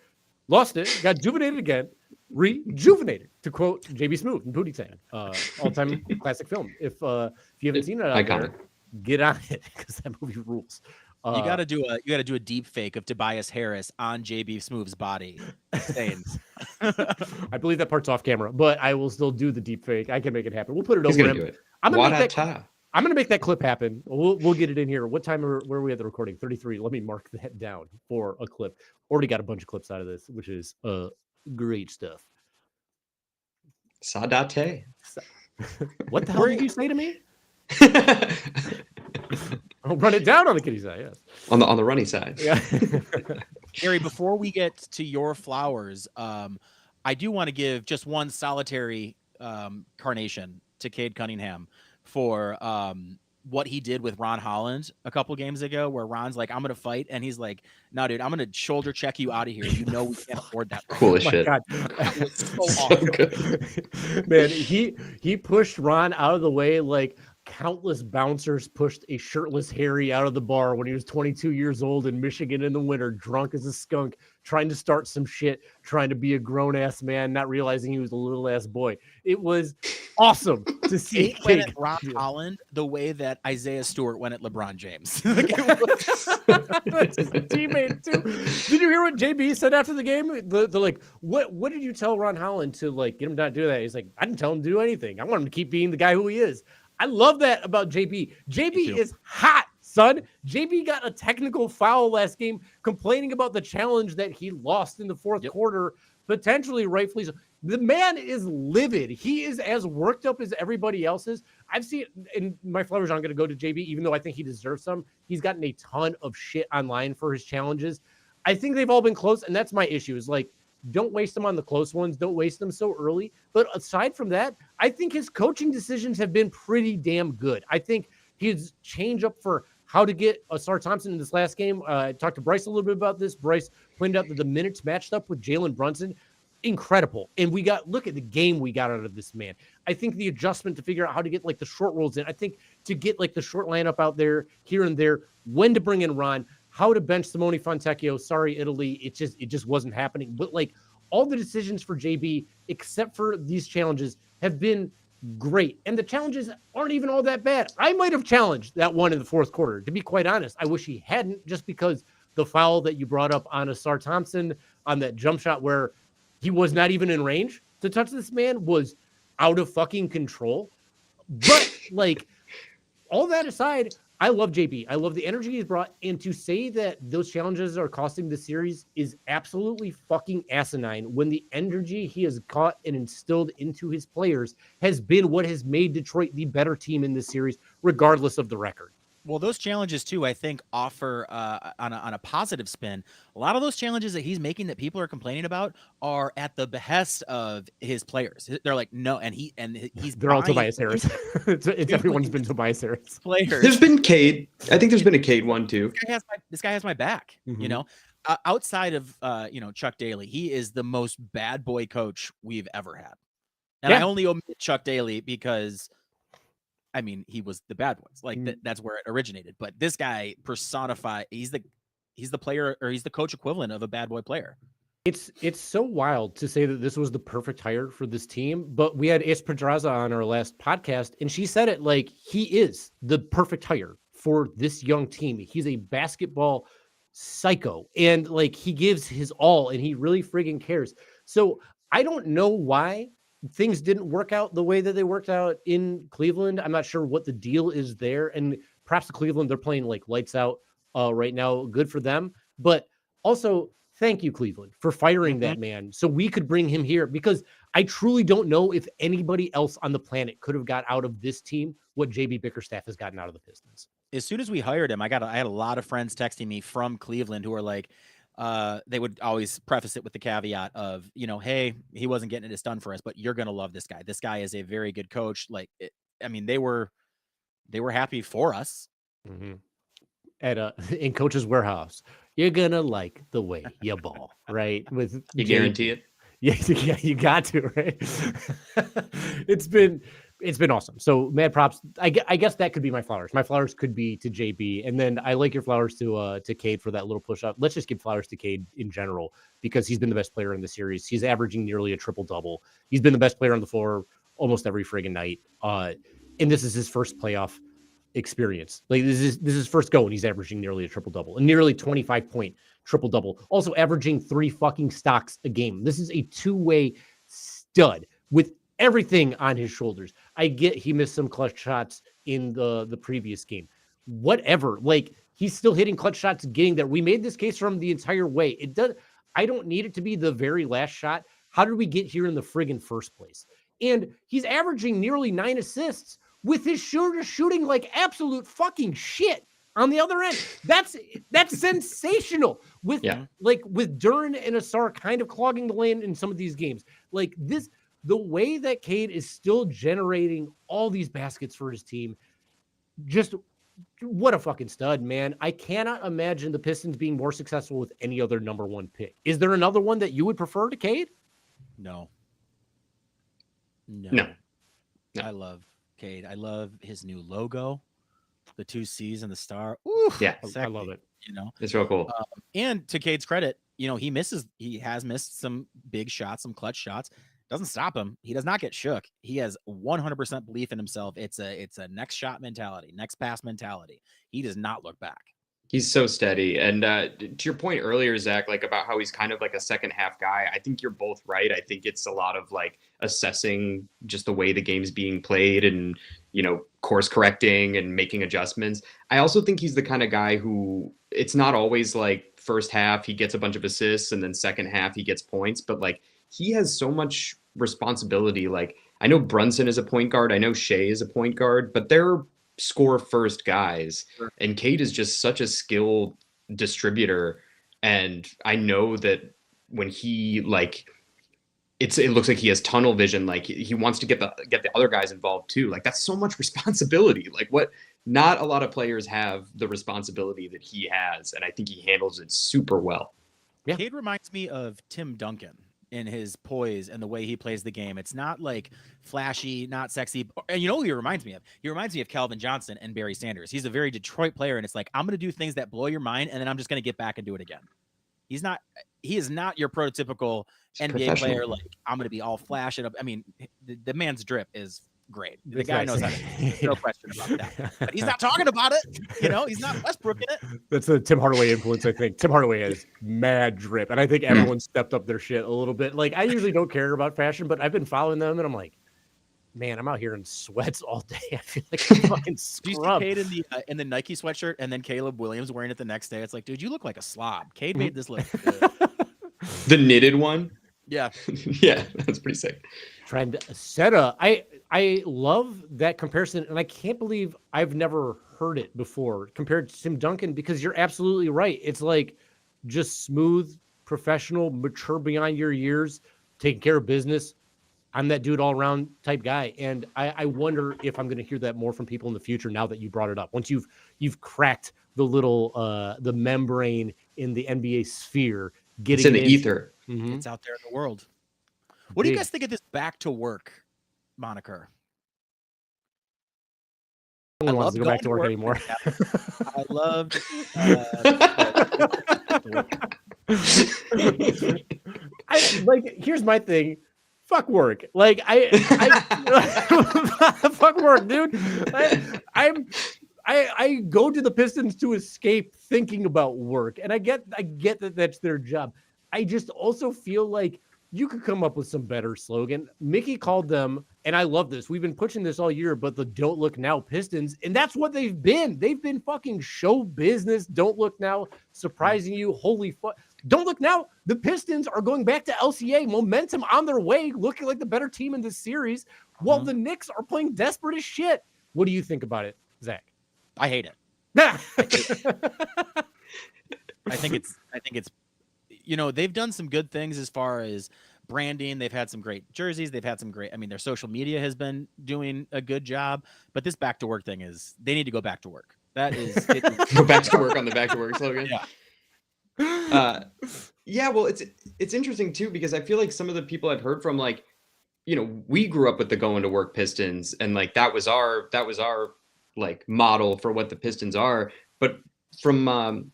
lost it, got juvenated again, rejuvenated. To quote JB Smoove in Booty Tang, all-time classic film. If you haven't seen it out there, get on it because that movie rules. You got to do a deep fake of Tobias Harris on JB Smoove's body. I believe that part's off camera, but I will still do the deep fake. I can make it happen. We'll put it over him. I'm gonna make that clip happen. We'll get it in here. What time where are we at the recording? 33. Let me mark that down for a clip. Already got a bunch of clips out of this, which is great stuff. Sadate. What the hell did you say to me? I'll run it down on the kiddie side, yes. On the runny side. Yeah. Gary, before we get to your flowers, I do want to give just one solitary carnation to Cade Cunningham for what he did with Ron Holland a couple games ago, where Ron's like, I'm going to fight. And he's like, no, dude, I'm going to shoulder check you out of here. You know we can't afford that. Cool as shit. God. That was so awesome. Man, he pushed Ron out of the way like countless bouncers pushed a shirtless Harry out of the bar when he was 22 years old in Michigan in the winter, drunk as a skunk, trying to start some shit, trying to be a grown-ass man, not realizing he was a little-ass boy. It was awesome to see went at Ron Holland the way that Isaiah Stewart went at LeBron James. That's just a teammate, too. Did you hear what JB said after the game? The like, what did you tell Ron Holland to, like, get him not to do that? He's like, I didn't tell him to do anything. I want him to keep being the guy who he is. I love that about JB. JB is hot, son. JB got a technical foul last game, complaining about the challenge that he lost in the fourth quarter, potentially rightfully so. The man is livid. He is as worked up as everybody else is. I've seen, in my flowers, I'm going to go to JB, even though I think he deserves some. He's gotten a ton of shit online for his challenges. I think they've all been close, and that's my issue, is like, don't waste them on the close ones. Don't waste them so early. But aside from that, I think his coaching decisions have been pretty damn good. I think his change up for how to get Asar Thompson in this last game. I talked to Bryce a little bit about this. Bryce pointed out that the minutes matched up with Jalen Brunson. Incredible. And look at the game we got out of this man. I think the adjustment to figure out how to get like the short rolls in. I think to get like the short lineup out there, here and there, when to bring in Ron, how to bench Simone Fontecchio. Sorry, Italy. It just wasn't happening. But like all the decisions for JB, except for these challenges, have been great. And the challenges aren't even all that bad. I might have challenged that one in the fourth quarter. To be quite honest, I wish he hadn't, just because the foul that you brought up on Asar Thompson on that jump shot where he was not even in range to touch this man was out of fucking control. But like all that aside, I love JB. I love the energy he's brought. And to say that those challenges are costing the series is absolutely fucking asinine when the energy he has caught and instilled into his players has been what has made Detroit the better team in this series, regardless of the record. Well, those challenges, too, I think offer on a positive spin. A lot of those challenges that he's making that people are complaining about are at the behest of his players. They're like, no, they're all Tobias Harris. it's everyone's been Tobias Harris. Players. There's been Cade. I think there's been a Cade one, too. This guy has my back, you know? Outside of, Chuck Daly, he is the most bad boy coach we've ever had. And I only omit Chuck Daly because – I mean, he was the bad ones. Like that's where it originated. But this guy personified. He's the player, or he's the coach equivalent of a bad boy player. It's so wild to say that this was the perfect hire for this team. But we had Ace Pedraza on our last podcast, and she said it like he is the perfect hire for this young team. He's a basketball psycho, and like he gives his all, and he really friggin' cares. So I don't know why things didn't work out the way that they worked out in Cleveland. I'm not sure what the deal is there. And perhaps Cleveland, they're playing like lights out right now. Good for them. But also, thank you, Cleveland, for firing that man so we could bring him here, because I truly don't know if anybody else on the planet could have got out of this team what JB Bickerstaff has gotten out of the Pistons. as soon as we hired him, I had a lot of friends texting me from Cleveland who are like, they would always preface it with the caveat of, hey, he wasn't getting this done for us, but you're going to love this guy. This guy is a very good coach. Like, they were happy for us. Mm-hmm. In Coach's Warehouse, you're going to like the way you ball, right? With you guarantee it. Yeah, you got to, right? It's been awesome. So mad props. I guess that could be my flowers. My flowers could be to JB, and then I like your flowers to Cade for that little push up. Let's just give flowers to Cade in general because he's been the best player in the series. He's averaging nearly a triple double. He's been the best player on the floor almost every friggin' night. And this is his first playoff experience. Like this is his first go, and he's averaging nearly a triple double, a nearly 25-point triple double. Also averaging 3 fucking stocks a game. This is a two-way stud with everything on his shoulders. I get he missed some clutch shots in the previous game. Whatever. Like he's still hitting clutch shots, getting there. We made this case from the entire way. I don't need it to be the very last shot. How did we get here in the friggin' first place? And he's averaging nearly 9 assists with his shooter shooting like absolute fucking shit on the other end. That's sensational. With Duren and Asar kind of clogging the lane in some of these games. Like this, the way that Cade is still generating all these baskets for his team, just what a fucking stud, man. I cannot imagine the Pistons being more successful with any other number 1 pick. Is there another one that you would prefer to Cade? No. No. I love Cade. I love his new logo, the 2 C's and the star. Ooh, yeah, exactly. I love it. It's real cool. And to Cade's credit, he has missed some big shots, some clutch shots. Doesn't stop him. He does not get shook. He has 100% belief in himself. It's a next shot mentality, next pass mentality. He does not look back. He's so steady. And to your point earlier, Zach, like about how he's kind of like a second half guy, I think you're both right. I think it's a lot of like assessing just the way the game's being played and, course correcting and making adjustments. I also think he's the kind of guy who it's not always like first half, he gets a bunch of assists and then second half he gets points, but like he has so much responsibility. Like I know Brunson is a point guard. I know Shea is a point guard, but they're score first guys. And Cade is just such a skilled distributor. And I know that when he it looks like he has tunnel vision. Like he wants to get the other guys involved too. Like that's so much responsibility. Like not a lot of players have the responsibility that he has. And I think he handles it super well. Yeah. Cade reminds me of Tim Duncan in his poise and the way he plays the game. It's not like flashy, not sexy. And who he reminds me of? He reminds me of Calvin Johnson and Barry Sanders. He's a very Detroit player. And it's like, I'm going to do things that blow your mind. And then I'm just going to get back and do it again. He is not your prototypical NBA player. Like I'm going to be all flash it up. I mean, the man's drip is great. The guy knows how to, no question about that. But he's not talking about it. He's not Westbrooking it. That's a Tim Hardaway influence, I think. Tim Hardaway has mad drip. And I think everyone stepped up their shit a little bit. Like, I usually don't care about fashion, but I've been following them, and I'm like, man, I'm out here in sweats all day. I feel like I'm fucking scrub. Do you see Cade in the Nike sweatshirt and then Caleb Williams wearing it the next day? It's like, dude, you look like a slob. Cade made this look good. The knitted one? Yeah. Yeah, that's pretty sick. Trend setter. I love that comparison, and I can't believe I've never heard it before compared to Tim Duncan, because you're absolutely right. It's like just smooth, professional, mature beyond your years, taking care of business. I'm that dude all around type guy. And I wonder if I'm going to hear that more from people in the future now that you brought it up. Once you've cracked the little the membrane in the NBA sphere, it's in the ether. Mm-hmm. It's out there in the world. What do you guys think of this back to work moniker? No one wants to go back to work anymore. I loved here's my thing. Fuck work. Like fuck work, dude. I go to the Pistons to escape thinking about work, and I get that that's their job. I just also feel like you could come up with some better slogan. Mickey called them, and I love this. We've been pushing this all year, but the Don't Look Now Pistons, and that's what they've been. They've been fucking show business. Don't look now, surprising you. Holy fuck. Don't look now. The Pistons are going back to LCA, momentum on their way, looking like the better team in this series, while the Knicks are playing desperate as shit. What do you think about it, Zach? I hate it. I think it's they've done some good things as far as branding. They've had some great jerseys. They've had some great, their social media has been doing a good job, but this back to work thing they need to go back to work. That is go back to work on the back to work slogan. Yeah. Yeah, well, it's interesting too, because I feel like some of the people I've heard from, like, we grew up with the going to work Pistons, and like that was our like model for what the Pistons are. But from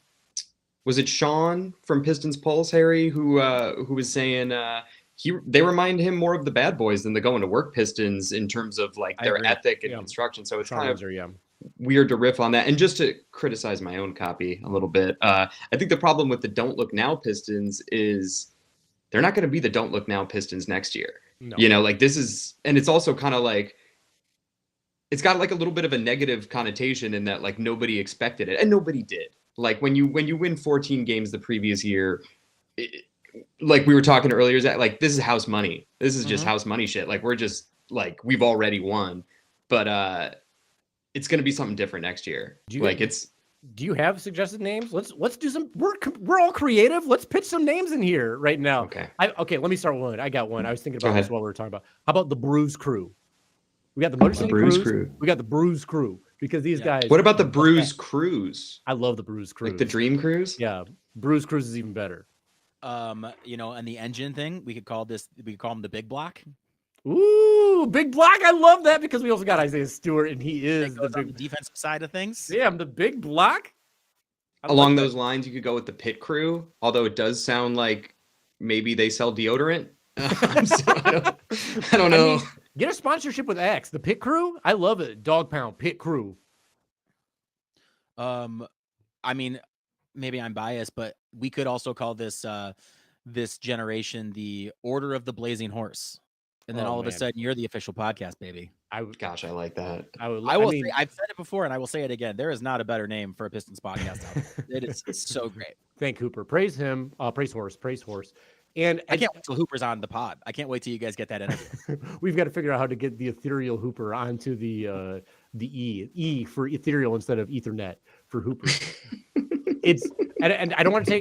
was it Sean from Pistons Pulse, Harry, who was saying they remind him more of the bad boys than the going to work Pistons in terms of like their ethic and construction. So it's kind of weird to riff on that. And just to criticize my own copy a little bit, I think the problem with the Don't Look Now Pistons is they're not going to be the Don't Look Now Pistons next year. No. Like this is, and it's also kind of like, it's got like a little bit of a negative connotation in that like nobody expected it and nobody did. Like when you win 14 games the previous year, like we were talking earlier, is that like, this is house money. This is just house money shit. Like we're just like, we've already won, but it's going to be something different next year. Do you have suggested names? Let's do some. We're all creative. Let's pitch some names in here right now. Okay. Let me start with one. I got one. I was thinking about this while we were talking about. How about the Bruise Crew? We got the Motor City Crew. We got the Bruise Crew because these guys. What about the Bruise Cruise? I love the Bruise Cruise. Like the Dream Cruise? Yeah, Bruise Cruise is even better. And the engine thing, we could call them the Big Block. Ooh, Big Block. I love that because we also got Isaiah Stewart, and he is the defensive side of things. Yeah, I'm the Big Block. Along those lines, you could go with the Pit Crew, although it does sound like maybe they sell deodorant. I don't know. Get a sponsorship with X, the Pit Crew. I love it. Dog Pound Pit Crew. Maybe I'm biased, but we could also call this generation the Order of the Blazing Horse. And then all of a sudden, you're the official podcast, baby. I like that. Say, I've said it before, and I will say it again. There is not a better name for a Pistons podcast out there. It's so great. Thank Hooper. Praise him. Praise Horse. And I can't wait till Hooper's on the pod. I can't wait till you guys get that interview. We've got to figure out how to get the ethereal Hooper onto the E for ethereal instead of Ethernet for Hooper. And I don't want to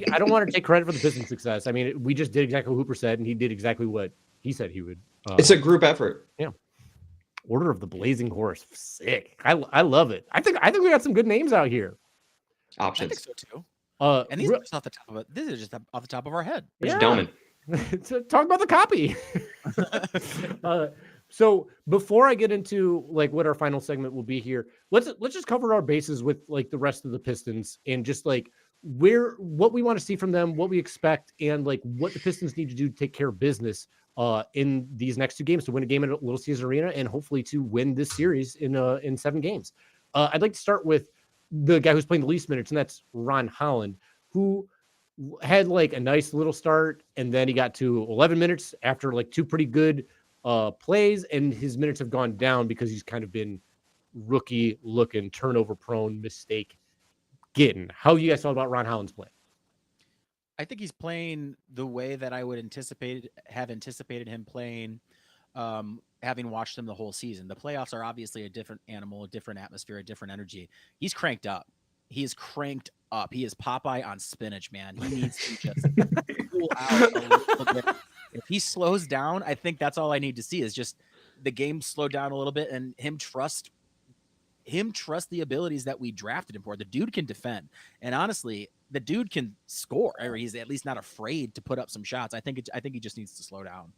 take credit for the Pistons' success. I mean, we just did exactly what Hooper said, and he did exactly what he said he would. It's a group effort. Yeah. Order of the Blazing Horse. Sick. I love it. I think we got some good names out here. Options. I think so too. And these are just off the top of it. This is just off the top of our head. Yeah. Doming. Talk about the copy. So before I get into like what our final segment will be here, let's just cover our bases with like the rest of the Pistons and just like what we want to see from them, what we expect, and like what the Pistons need to do to take care of business in these next two games to win a game at Little Caesars Arena and hopefully to win this series in 7 games. I'd like to start with the guy who's playing the least minutes, and that's Ron Holland, who had like a nice little start, and then he got to 11 minutes after like 2 pretty good plays, and his minutes have gone down because he's kind of been rookie looking, turnover prone, mistake getting. How you guys felt about Ron Holland's play? I think he's playing the way that I would have anticipated him playing, having watched him the whole season. The playoffs are obviously a different animal, a different atmosphere, a different energy. He's cranked up. He is cranked up. He is Popeye on spinach, man. He needs to just cool out a little bit. If he slows down, I think that's all I need to see is just the game slow down a little bit and him trust the abilities that we drafted him for. The dude can defend. And honestly, the dude can score, or he's at least not afraid to put up some shots. I think he just needs to slow down.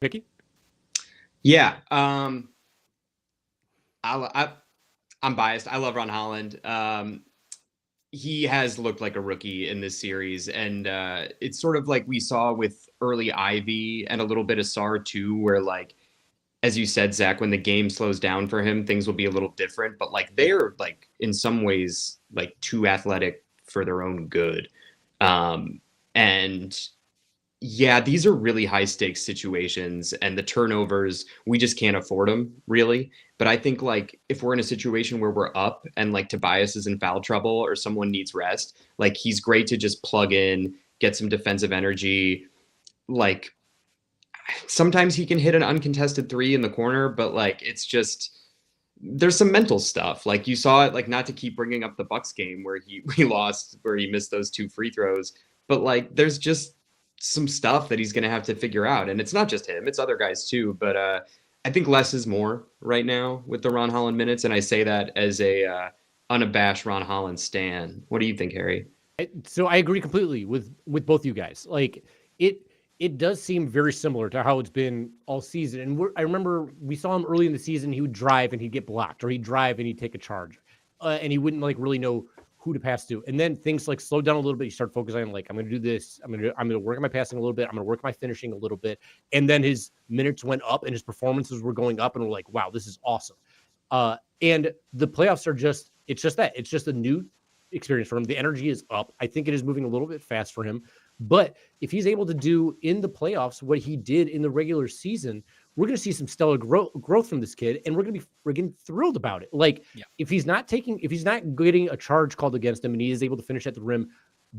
Vicky? Yeah. I'm biased. I love Ron Holland. He has looked like a rookie in this series, and it's sort of like we saw with early Ivy and a little bit of Sar too, where like, as you said, Zach, when the game slows down for him, things will be a little different. But like they're like in some ways like too athletic for their own good, and yeah, these are really high stakes situations, and the turnovers, we just can't afford them really. But I think like if we're in a situation where we're up and like Tobias is in foul trouble or someone needs rest, like he's great to just plug in, get some defensive energy. Like sometimes he can hit an uncontested 3 in the corner, but like it's just there's some mental stuff. Like you saw it, like not to keep bringing up the Bucks game where he lost, where he missed those 2 free throws, but like there's just some stuff that he's going to have to figure out. And it's not just him, it's other guys too. But I think less is more right now with the Ron Holland minutes. And I say that as a unabashed Ron Holland stan. What do you think, Harry? So I agree completely with both you guys. Like it does seem very similar to how it's been all season. And I remember we saw him early in the season. He would drive and he'd get blocked, or he'd drive and he'd take a charge, and he wouldn't like really know who to pass to. And then things like slowed down a little bit. You start focusing on like, I'm going to do this. I'm going to work on my passing a little bit. I'm going to work on my finishing a little bit. And then his minutes went up and his performances were going up, and we're like, wow, this is awesome. And the playoffs are it's just a new experience for him. The energy is up. I think it is moving a little bit fast for him. But if he's able to do in the playoffs what he did in the regular season, we're going to see some stellar growth from this kid, and we're going to be friggin' thrilled about it. Like, if he's not getting a charge called against him and he is able to finish at the rim,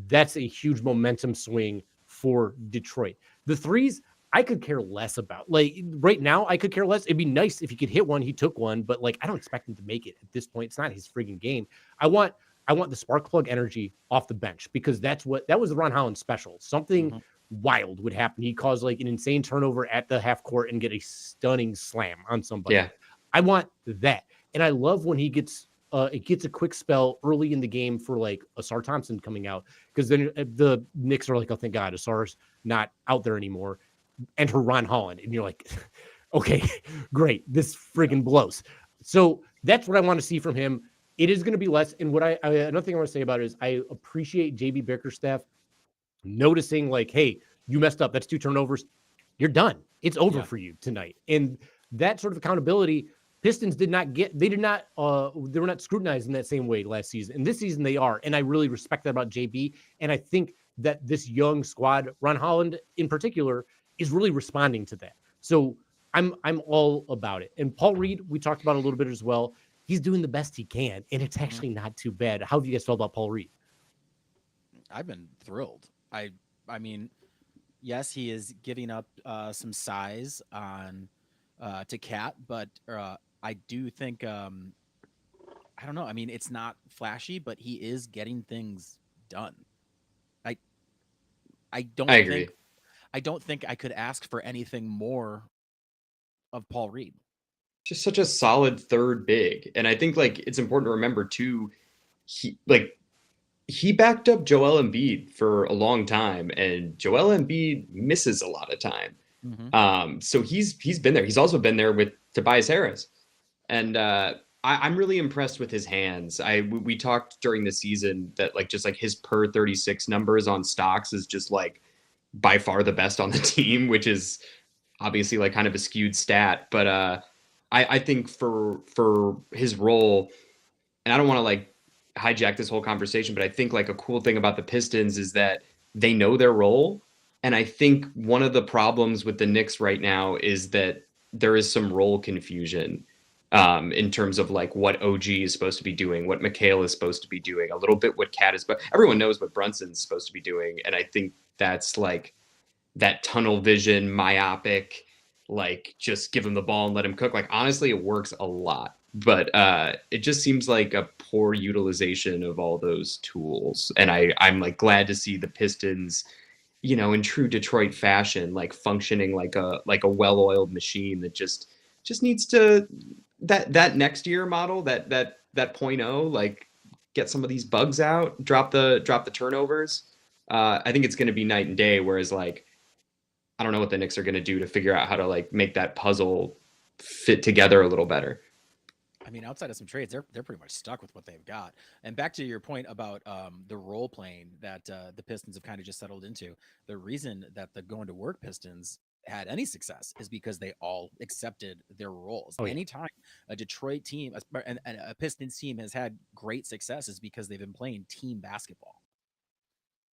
that's a huge momentum swing for Detroit. The threes, I could care less about. Like right now, I could care less. It'd be nice if he could hit one. He took one, but like I don't expect him to make it at this point. It's not his friggin' game. I want the spark plug energy off the bench, because that was the Ron Holland special. Something wild would happen. He'd cause like an insane turnover at the half court and get a stunning slam on somebody. Yeah. I want that. And I love when he gets a quick spell early in the game for like Asar Thompson coming out, because then the Knicks are like, oh, thank God, Asar's not out there anymore. Enter Ron Holland. And you're like, okay, great. This friggin' blows. So that's what I want to see from him. It is going to be less. And what another thing I want to say about it is I appreciate JB Bickerstaff noticing like, hey, you messed up. That's 2 turnovers. You're done. It's over for you tonight. And that sort of accountability, Pistons they were not scrutinized in that same way last season. And this season they are. And I really respect that about JB. And I think that this young squad, Ron Holland in particular, is really responding to that. So I'm all about it. And Paul Reed, we talked about a little bit as well. He's doing the best he can, and it's actually not too bad. How have you guys felt about Paul Reed? I've been thrilled. I mean, yes, he is giving up some size on to Cat, but I do think I don't know. I mean, it's not flashy, but he is getting things done. I agree. I don't think I could ask for anything more of Paul Reed. Just such a solid third big. And I think like it's important to remember too, he backed up Joel Embiid for a long time, and Joel Embiid misses a lot of time. So he's been there. He's also been there with Tobias Harris. And I'm really impressed with his hands. We talked during the season that like just like his per 36 numbers on stocks is just like by far the best on the team, which is obviously like kind of a skewed stat. But I think for his role, and I don't want to like hijack this whole conversation, but I think like a cool thing about the Pistons is that they know their role. And I think one of the problems with the Knicks right now is that there is some role confusion in terms of like what OG is supposed to be doing, what Mikhail is supposed to be doing, a little bit what Cat is, but everyone knows what Brunson's supposed to be doing. And I think that's like that tunnel vision, myopic, like just give him the ball and let him cook. Like, honestly, it works a lot, but it just seems like a poor utilization of all those tools. And I'm like glad to see the Pistons, you know, in true Detroit fashion, like functioning like a well-oiled machine that just needs to that next year model, that 0.0, like get some of these bugs out, drop the turnovers. I think it's going to be night and day. Whereas like, I don't know what the Knicks are going to do to figure out how to like make that puzzle fit together a little better. I mean, outside of some trades, they're pretty much stuck with what they've got. And back to your point about the role playing that the Pistons have kind of just settled into. The reason that the going to work Pistons had any success is because they all accepted their roles. Anytime a Detroit team and a Pistons team has had great success is because they've been playing team basketball.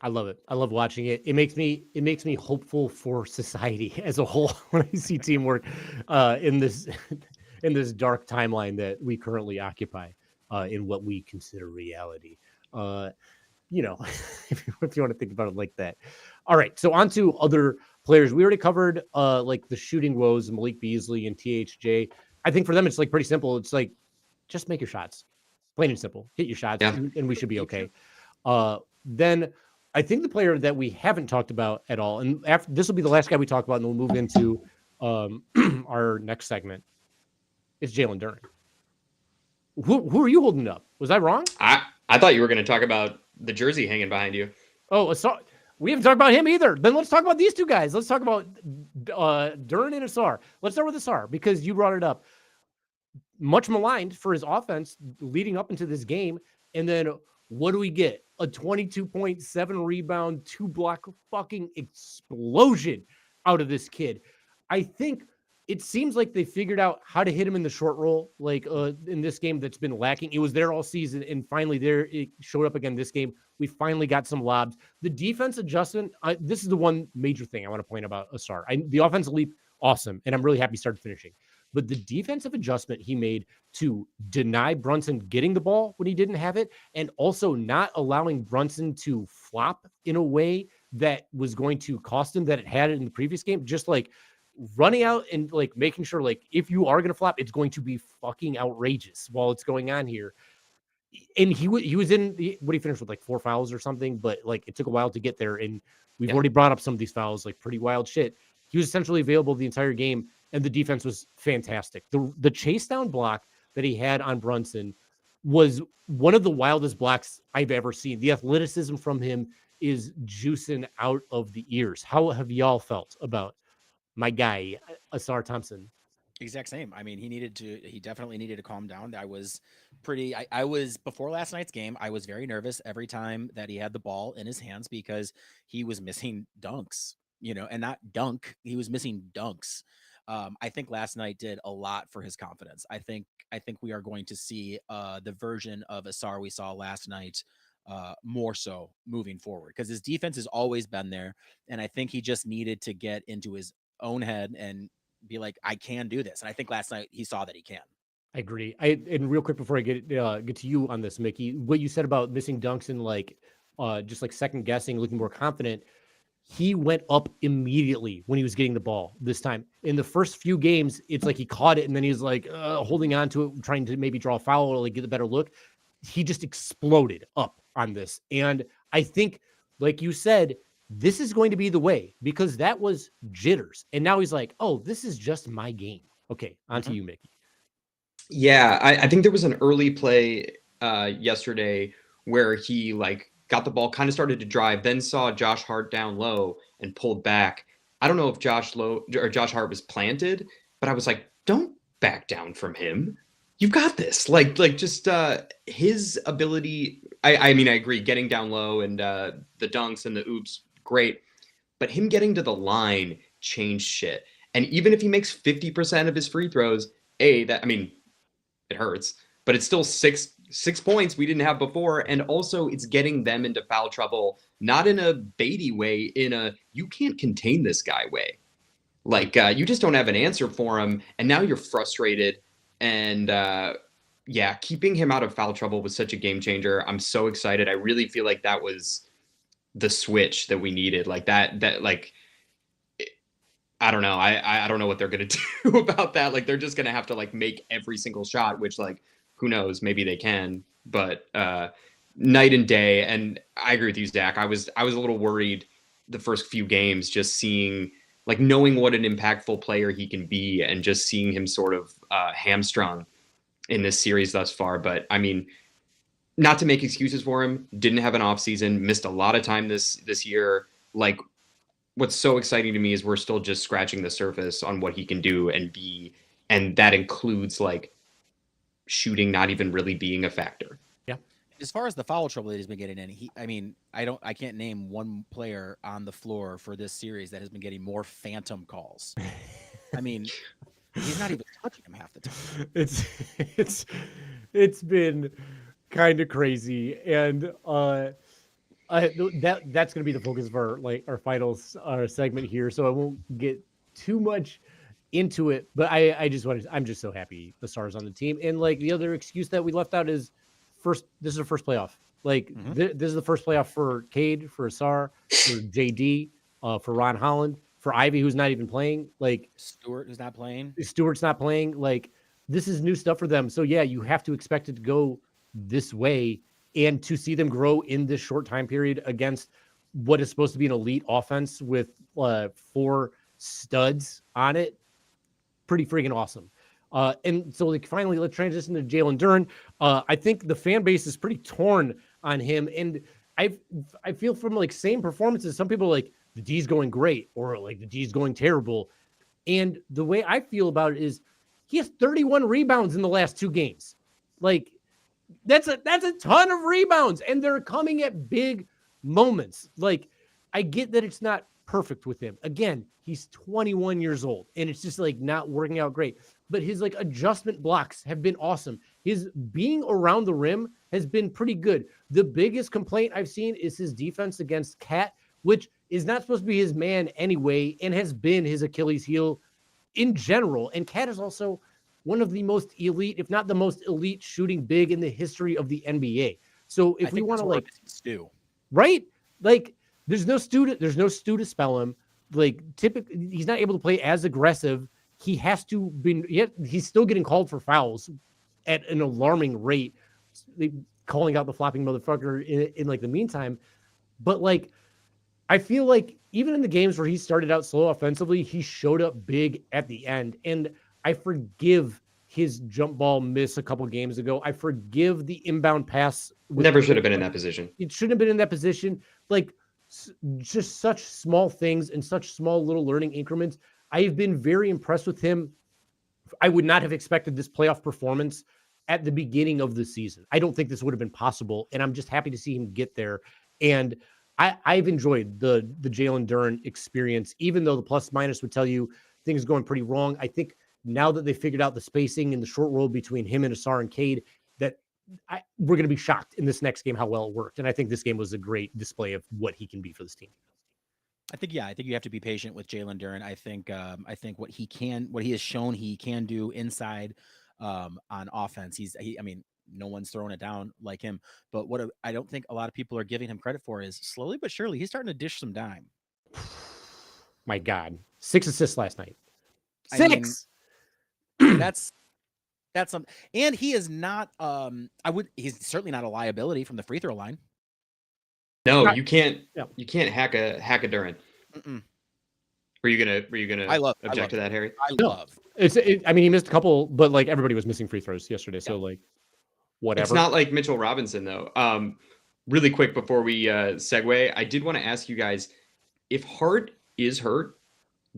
I love it. I love watching it. It makes me hopeful for society as a whole when I see teamwork in this dark timeline that we currently occupy in what we consider reality. You know, if you want to think about it like that. All right. So on to other players. We already covered like the shooting woes, Malik Beasley and THJ. I think for them, it's like pretty simple. It's like just make your shots. Plain and simple. Hit your shots, Yeah. and we should be okay. Then I think the player that we haven't talked about at all, and after this will be the last guy we talk about, and we'll move into our next segment, is Jalen Duren. Who are you holding up? Was I wrong? I thought you were going to talk about the jersey hanging behind you. Oh, we haven't talked about him either. Then let's talk about these two guys. Let's talk about Duren and Asar. Let's start with Asar because you brought it up. Much maligned for his offense leading up into this game. And then what do we get? A 22.7 rebound, 2-block fucking explosion out of this kid. I think it seems like they figured out how to hit him in the short roll, like in this game that's been lacking. It was there all season, and finally it showed up again this game. We finally got some lobs. The defense adjustment, this is the one major thing I want to point about Asar. The offensive leap, awesome, and I'm really happy he started finishing. But the defensive adjustment he made to deny Brunson getting the ball when he didn't have it, and also not allowing Brunson to flop in a way that was going to cost him that it had it in the previous game, just like running out and like making sure like if you are going to flop, it's going to be fucking outrageous while it's going on here. And he was in what he finished with like 4 fouls or something, but like it took a while to get there. And we've already brought up some of these fouls, like pretty wild shit. He was essentially available the entire game, and the defense was fantastic. The chase down block that he had on Brunson was one of the wildest blocks I've ever seen. The athleticism from him is juicing out of the ears. How have y'all felt about my guy, Asar Thompson? Exact same. I mean, he definitely needed to calm down. I was before last night's game, I was very nervous every time that he had the ball in his hands because he was missing dunks, and not dunk. He was missing dunks. I think last night did a lot for his confidence. I think we are going to see the version of Asar we saw last night more so moving forward because his defense has always been there. And I think he just needed to get into his own head and be like, I can do this. And I think last night he saw that he can. I agree. And real quick before I get to you on this, Mickey, what you said about missing dunks and like just like second guessing, looking more confident. He went up immediately when he was getting the ball this time. In the first few games, it's like he caught it and then he was like holding on to it, trying to maybe draw a foul or like get a better look. He just exploded up on this. And I think, like you said, this is going to be the way because that was jitters. And now he's like, oh, this is just my game. Okay, on to you, Mickey. Yeah, I think there was an early play yesterday where he like got the ball, kind of started to drive, then saw Josh Hart down low and pulled back. I don't know if Josh Hart was planted, but I was like, don't back down from him. You've got this. Like just his ability. I mean, I agree. Getting down low and the dunks and the oops, great. But him getting to the line changed shit. And even if he makes 50% of his free throws, it hurts, but it's still six points we didn't have before. And also it's getting them into foul trouble, not in a baity way, in a, you can't contain this guy way. Like you just don't have an answer for him. And now you're frustrated. And keeping him out of foul trouble was such a game changer. I'm so excited. I really feel like that was the switch that we needed. Like that like, I don't know. I don't know what they're going to do about that. Like, they're just going to have to like make every single shot, which like, who knows, maybe they can, but night and day. And I agree with you, Zach. I was a little worried the first few games, just seeing, like, knowing what an impactful player he can be and just seeing him sort of hamstrung in this series thus far. But I mean, not to make excuses for him, didn't have an off season, missed a lot of time this year. Like, what's so exciting to me is we're still just scratching the surface on what he can do and be, and that includes like shooting not even really being a factor. Yeah. As far as the foul trouble that he's been getting in, I can't name one player on the floor for this series that has been getting more phantom calls. I mean, he's not even touching him half the time. It's been kind of crazy, and that's going to be the focus of our final segment here. So I won't get too much into it, but I'm just so happy the Stars on the team. And like the other excuse that we left out is this is the first playoff. Like this is the first playoff for Cade, for Asar, for JD, for Ron Holland, for Ivy, who's not even playing. Like Stewart's not playing. Like this is new stuff for them. So yeah, you have to expect it to go this way, and to see them grow in this short time period against what is supposed to be an elite offense with 4 studs on it, pretty freaking awesome. And so like finally, let's transition to Jalen Duren. I think the fan base is pretty torn on him, and I feel from like same performances, some people are like the D's going great or like the D's going terrible. And the way I feel about it is he has 31 rebounds in the last 2 games. Like that's a ton of rebounds, and they're coming at big moments. Like I get that it's not perfect with him. Again, he's 21 years old and it's just like not working out great, but his like adjustment blocks have been awesome. His being around the rim has been pretty good. The biggest complaint I've seen is his defense against Cat, which is not supposed to be his man anyway, and has been his Achilles heel in general. And Cat is also one of the most elite, if not the most elite shooting big in the history of the NBA. So if we want to like Stu, right? Like there's no Stu to spell him. Like typically he's not able to play as aggressive. He has to be, yet he's still getting called for fouls at an alarming rate, calling out the flopping motherfucker in like the meantime. But like, I feel like even in the games where he started out slow offensively, he showed up big at the end. And I forgive his jump ball miss a couple games ago. I forgive the inbound pass. Never should have been in that position. It shouldn't have been in that position. Like just such small things and such small little learning increments. I have been very impressed with him. I would not have expected this playoff performance at the beginning of the season. I don't think this would have been possible. And I'm just happy to see him get there. And I've enjoyed the Jalen Duren experience, even though the plus minus would tell you things are going pretty wrong. I think now that they figured out the spacing in the short roll between him and Asar and Cade, that we're going to be shocked in this next game how well it worked. And I think this game was a great display of what he can be for this team. I think you have to be patient with Jalen Duren. I think what he has shown he can do inside on offense. I mean, no one's throwing it down like him. But I don't think a lot of people are giving him credit for is slowly but surely he's starting to dish some dime. My God, 6 assists last night. 6. I mean, that's some, and he is not. He's certainly not a liability from the free throw line. No, you can't. Yeah. You can't hack a Duren. Mm-mm. Were you gonna object to that, Harry? I mean, he missed a couple, but like everybody was missing free throws yesterday. So like, whatever. It's not like Mitchell Robinson though. Really quick before we segue, I did want to ask you guys if Hart is hurt.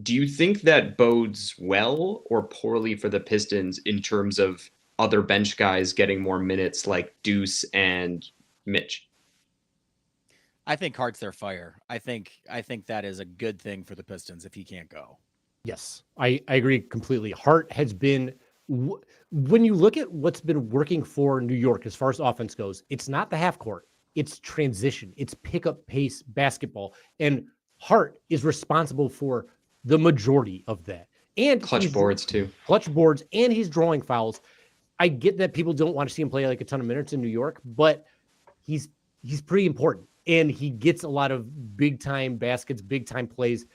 Do you think that bodes well or poorly for the Pistons in terms of other bench guys getting more minutes like Deuce and Mitch? I think Hart's their fire. I think that is a good thing for the Pistons if he can't go. Yes, I agree completely. Hart has been, when you look at what's been working for New York as far as offense goes, it's not the half court, it's transition, it's pick up pace basketball. And Hart is responsible for the majority of that. And clutch boards too. Clutch boards, and he's drawing fouls. I get that people don't want to see him play like a ton of minutes in New York, but he's pretty important. And he gets a lot of big time baskets, big time plays.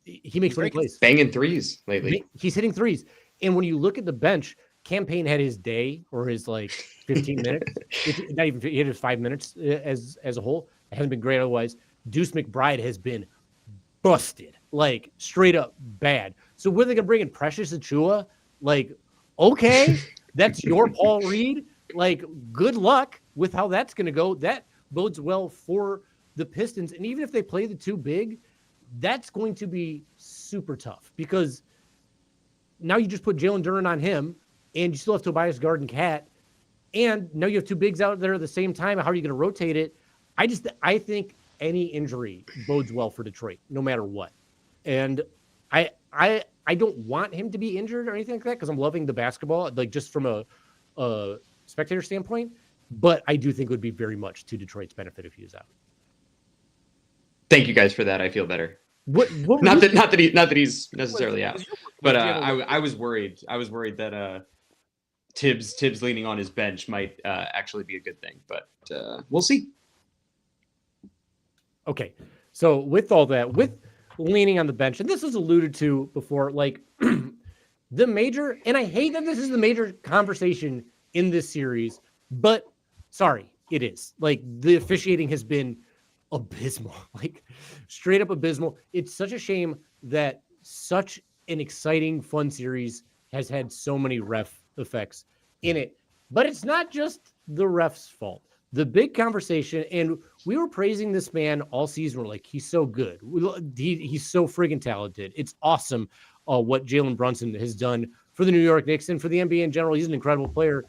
He makes winning plays. Banging threes lately. He's hitting threes. And when you look at the bench, Campaign had his day or his like 15 minutes. Not even, he had his 5 minutes as a whole. It hasn't been great otherwise. Deuce McBride has been busted, like straight up bad. So were they going to bring in Precious Achiuwa? Like, okay, that's your Paul Reed. Like, good luck with how that's going to go. That bodes well for the Pistons. And even if they play the two big, that's going to be super tough because now you just put Jalen Duren on him and you still have Tobias Garden Cat. And now you have two bigs out there at the same time. How are you going to rotate it? I think any injury bodes well for Detroit, no matter what. And I don't want him to be injured or anything like that because I'm loving the basketball, like just from a spectator standpoint. But I do think it would be very much to Detroit's benefit if he was out. Thank you guys for that. I feel better. What not that he's necessarily out, but I was worried. I was worried that Tibbs leaning on his bench might actually be a good thing, but we'll see. Okay, so with all that, with leaning on the bench, and this was alluded to before, like the major, and I hate that this is the major conversation in this series, but sorry, it is. Like, the officiating has been abysmal, like straight up abysmal. It's such a shame that such an exciting, fun series has had so many ref effects in it, but it's not just the ref's fault. The big conversation, and we were praising this man all season. We're like, he's so good. He's so friggin' talented. It's awesome what Jalen Brunson has done for the New York Knicks and for the NBA in general. He's an incredible player.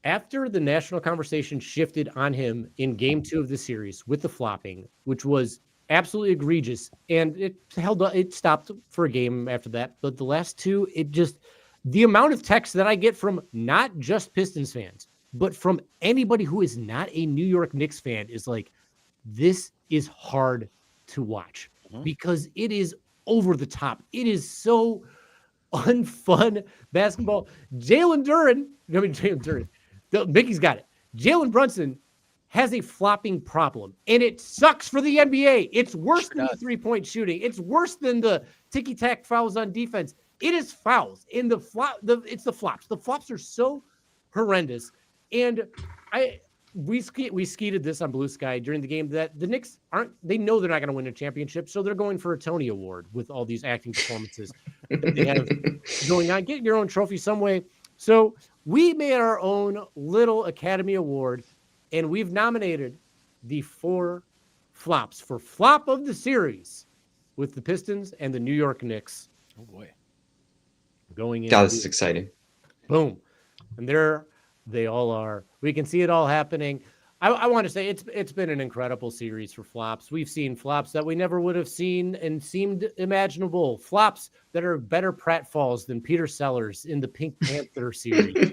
After the national conversation shifted on him in game 2 of the series with the flopping, which was absolutely egregious, and it stopped for a game after that. But the last 2, the amount of text that I get from not just Pistons fans, but from anybody who is not a New York Knicks fan is like, this is hard to watch because it is over the top. It is so unfun basketball. Mickey's got it. Jalen Brunson has a flopping problem, and it sucks for the NBA. It's worse than the three-point shooting. It's worse than the ticky-tack fouls on defense. It is fouls. In it's the flops. The flops are so horrendous. And we skeeted this on Blue Sky during the game that the Knicks they know they're not going to win a championship, so they're going for a Tony Award with all these acting performances that they have going on. Get your own trophy some way. So we made our own little Academy Award, and we've nominated the 4 flops for flop of the series with the Pistons and the New York Knicks. Oh boy. Going in. God, this is exciting. Boom. And they all are. We can see it all happening. I want to say it's been an incredible series for flops. We've seen flops that we never would have seen and seemed imaginable. Flops that are better pratfalls than Peter Sellers in the Pink Panther series.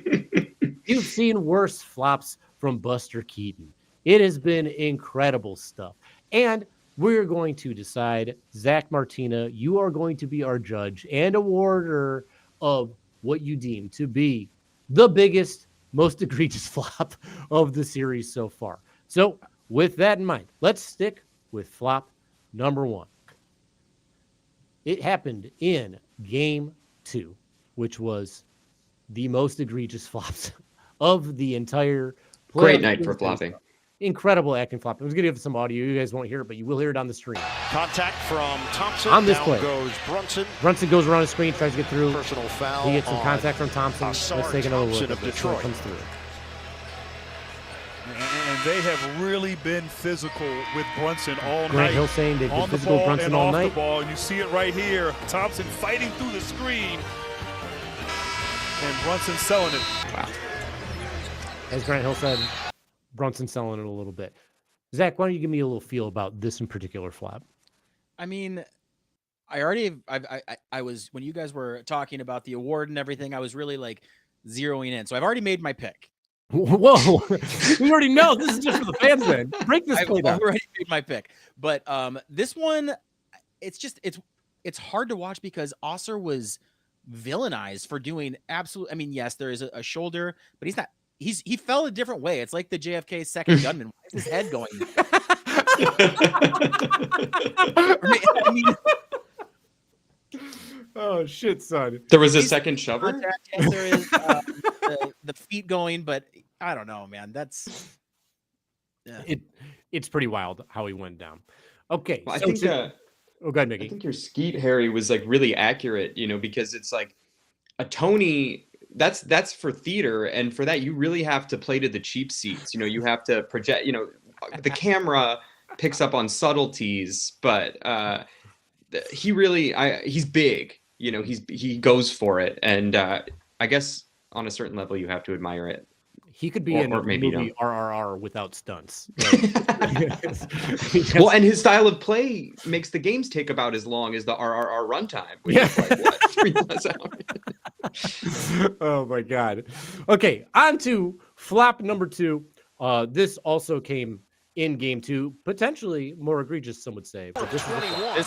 You've seen worse flops from Buster Keaton. It has been incredible stuff. And we're going to decide, Zach Martina, you are going to be our judge and awarder of what you deem to be the biggest, most egregious flop of the series so far. So with that in mind, let's stick with flop number 1. It happened in game 2, which was the most egregious flops of the entire play. Great night for flopping. Incredible acting flop. I was going to give some audio. You guys won't hear it, but you will hear it on the stream. Contact from Thompson. On this Down play goes Brunson. Brunson goes around the screen, tries to get through. Personal foul. He gets some contact from Thompson. Let's take another look of at Detroit. comes through. And they have really been physical with Brunson all Grant night. Hill saying they've been on the physical ball Brunson and all off night. the ball, and you see it right here. Thompson fighting through the screen, and Brunson selling it. Wow. As Grant Hill said, Brunson selling it a little bit. Zach, why don't you give me a little feel about this in particular flop? I mean, I was, when you guys were talking about the award and everything, I was really like zeroing in. So I've already made my pick. Whoa, we already know this is just for the fans. Then break this play down. I've already made my pick, but this one, it's hard to watch because Osser was villainized for doing absolute. I mean, yes, there is a shoulder, but he's not. He fell a different way. It's like the JFK second gunman. Why is his head going? I mean, oh shit, son! There was a second shover. Yes, there is the feet going, but I don't know, man. That's It's pretty wild how he went down. Okay, Well, I so think. go ahead, Mickey. I think your skeet, Harry, was like really accurate. Because it's like a Tony. That's for theater, and for that you really have to play to the cheap seats. You have to project. The camera picks up on subtleties, but he's big. He goes for it, and I guess on a certain level you have to admire it. He could be in a movie RRR without stunts. Well, and his style of play makes the games take about as long as the RRR runtime, which is like what, 3+ hours. Oh my God. Okay, on to flop number 2. This also came in game 2, potentially more egregious, some would say. But this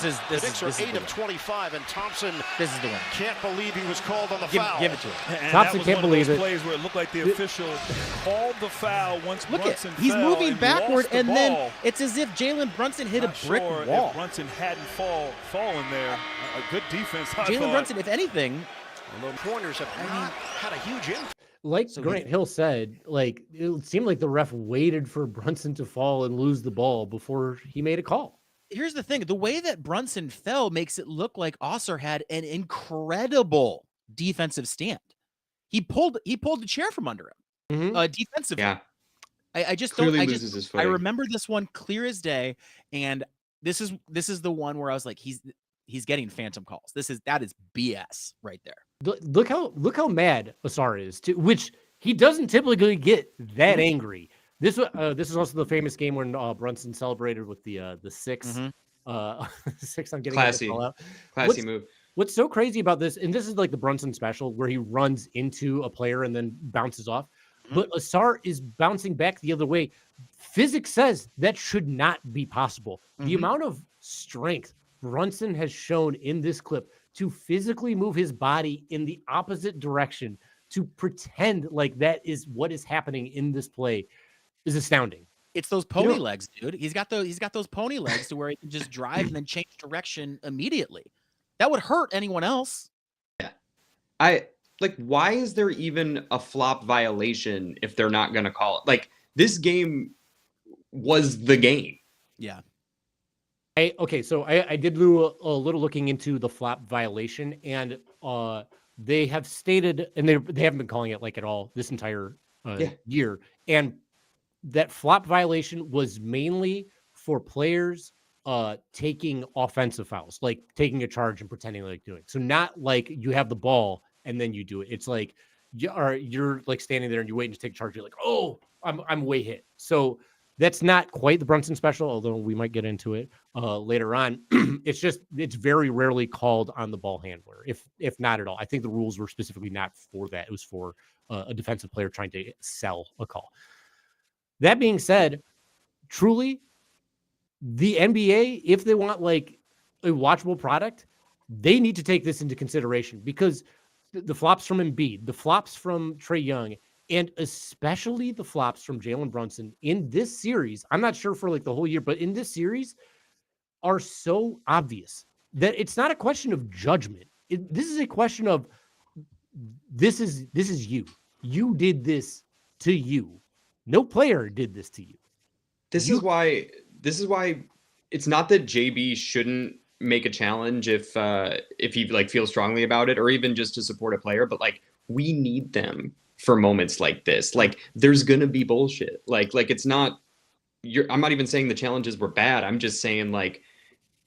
is the Knicks are 8 of 25, and Thompson This is the one. can't believe he was called on the foul. Give it to him. And Thompson that was can't one of believe those it. plays where it looked like the official called the foul once Look at Brunson he's fell moving and backward, lost the and ball. then it's as if Jalen Brunson hit Not a brick sure wall. If Brunson hadn't fallen there, a good defense. I Jalen thought. Brunson, if anything, Although corners have not had a huge impact. Like Grant Hill said, like it seemed like the ref waited for Brunson to fall and lose the ball before he made a call. here's the thing: the way that Brunson fell makes it look like Osser had an incredible defensive stand. He pulled the chair from under him. Defensively. Yeah. I just Clearly don't. loses his I footing. remember this one clear as day, and this is the one where I was like, he's getting phantom calls. That is BS right there. Look how mad Asar is too, which he doesn't typically get that angry. This is also the famous game when Brunson celebrated with the 6 6 on getting Classy. the call out. Classy move. What's so crazy about this, and this is like the Brunson special where he runs into a player and then bounces off, but Asar is bouncing back the other way. Physics says that should not be possible. The amount of strength Brunson has shown in this clip to physically move his body in the opposite direction to pretend like that is what is happening in this play is astounding. It's those pony legs, dude. He's got those pony legs to where he can just drive and then change direction immediately. That would hurt anyone else. Yeah. Why is there even a flop violation if they're not going to call it? Like, this game was the game. Yeah. So I did do a little looking into the flop violation, and they have stated, and they haven't been calling it like at all this entire year, and that flop violation was mainly for players taking offensive fouls, like taking a charge and pretending like doing. So not like you have the ball and then you do it. It's like you're like standing there and you wait to take a charge. You're like, oh, I'm way hit. So that's not quite the Brunson special, although we might get into it later on. It's very rarely called on the ball handler, if not at all. I think the rules were specifically not for that. It was for a defensive player trying to sell a call. That being said, truly, the NBA, if they want like a watchable product, they need to take this into consideration, because the flops from Embiid, the flops from Trae Young, and especially the flops from Jalen Brunson in this series, I'm not sure for like the whole year, but in this series, are so obvious that it's not a question of judgment. This is a question of this is you. You did this to you. No player did this to you. This is why it's not that JB shouldn't make a challenge if he like feels strongly about it, or even just to support a player, but like we need them for moments like this. Like there's gonna be bullshit. Like it's not. I'm not even saying the challenges were bad. I'm just saying like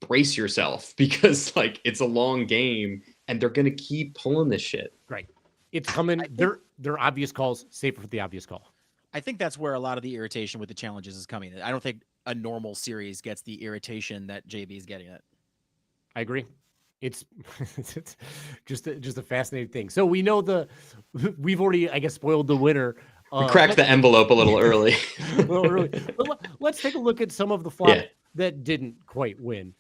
brace yourself, because like it's a long game and they're gonna keep pulling this shit. Right. It's coming. They're obvious calls. Safer for the obvious call. I think that's where a lot of the irritation with the challenges is coming. I don't think a normal series gets the irritation that JB is getting it. I agree. It's just a fascinating thing. So we know we've already, I guess, spoiled the winner. We cracked the envelope a little early. Let's take a look at some of the flops that didn't quite win.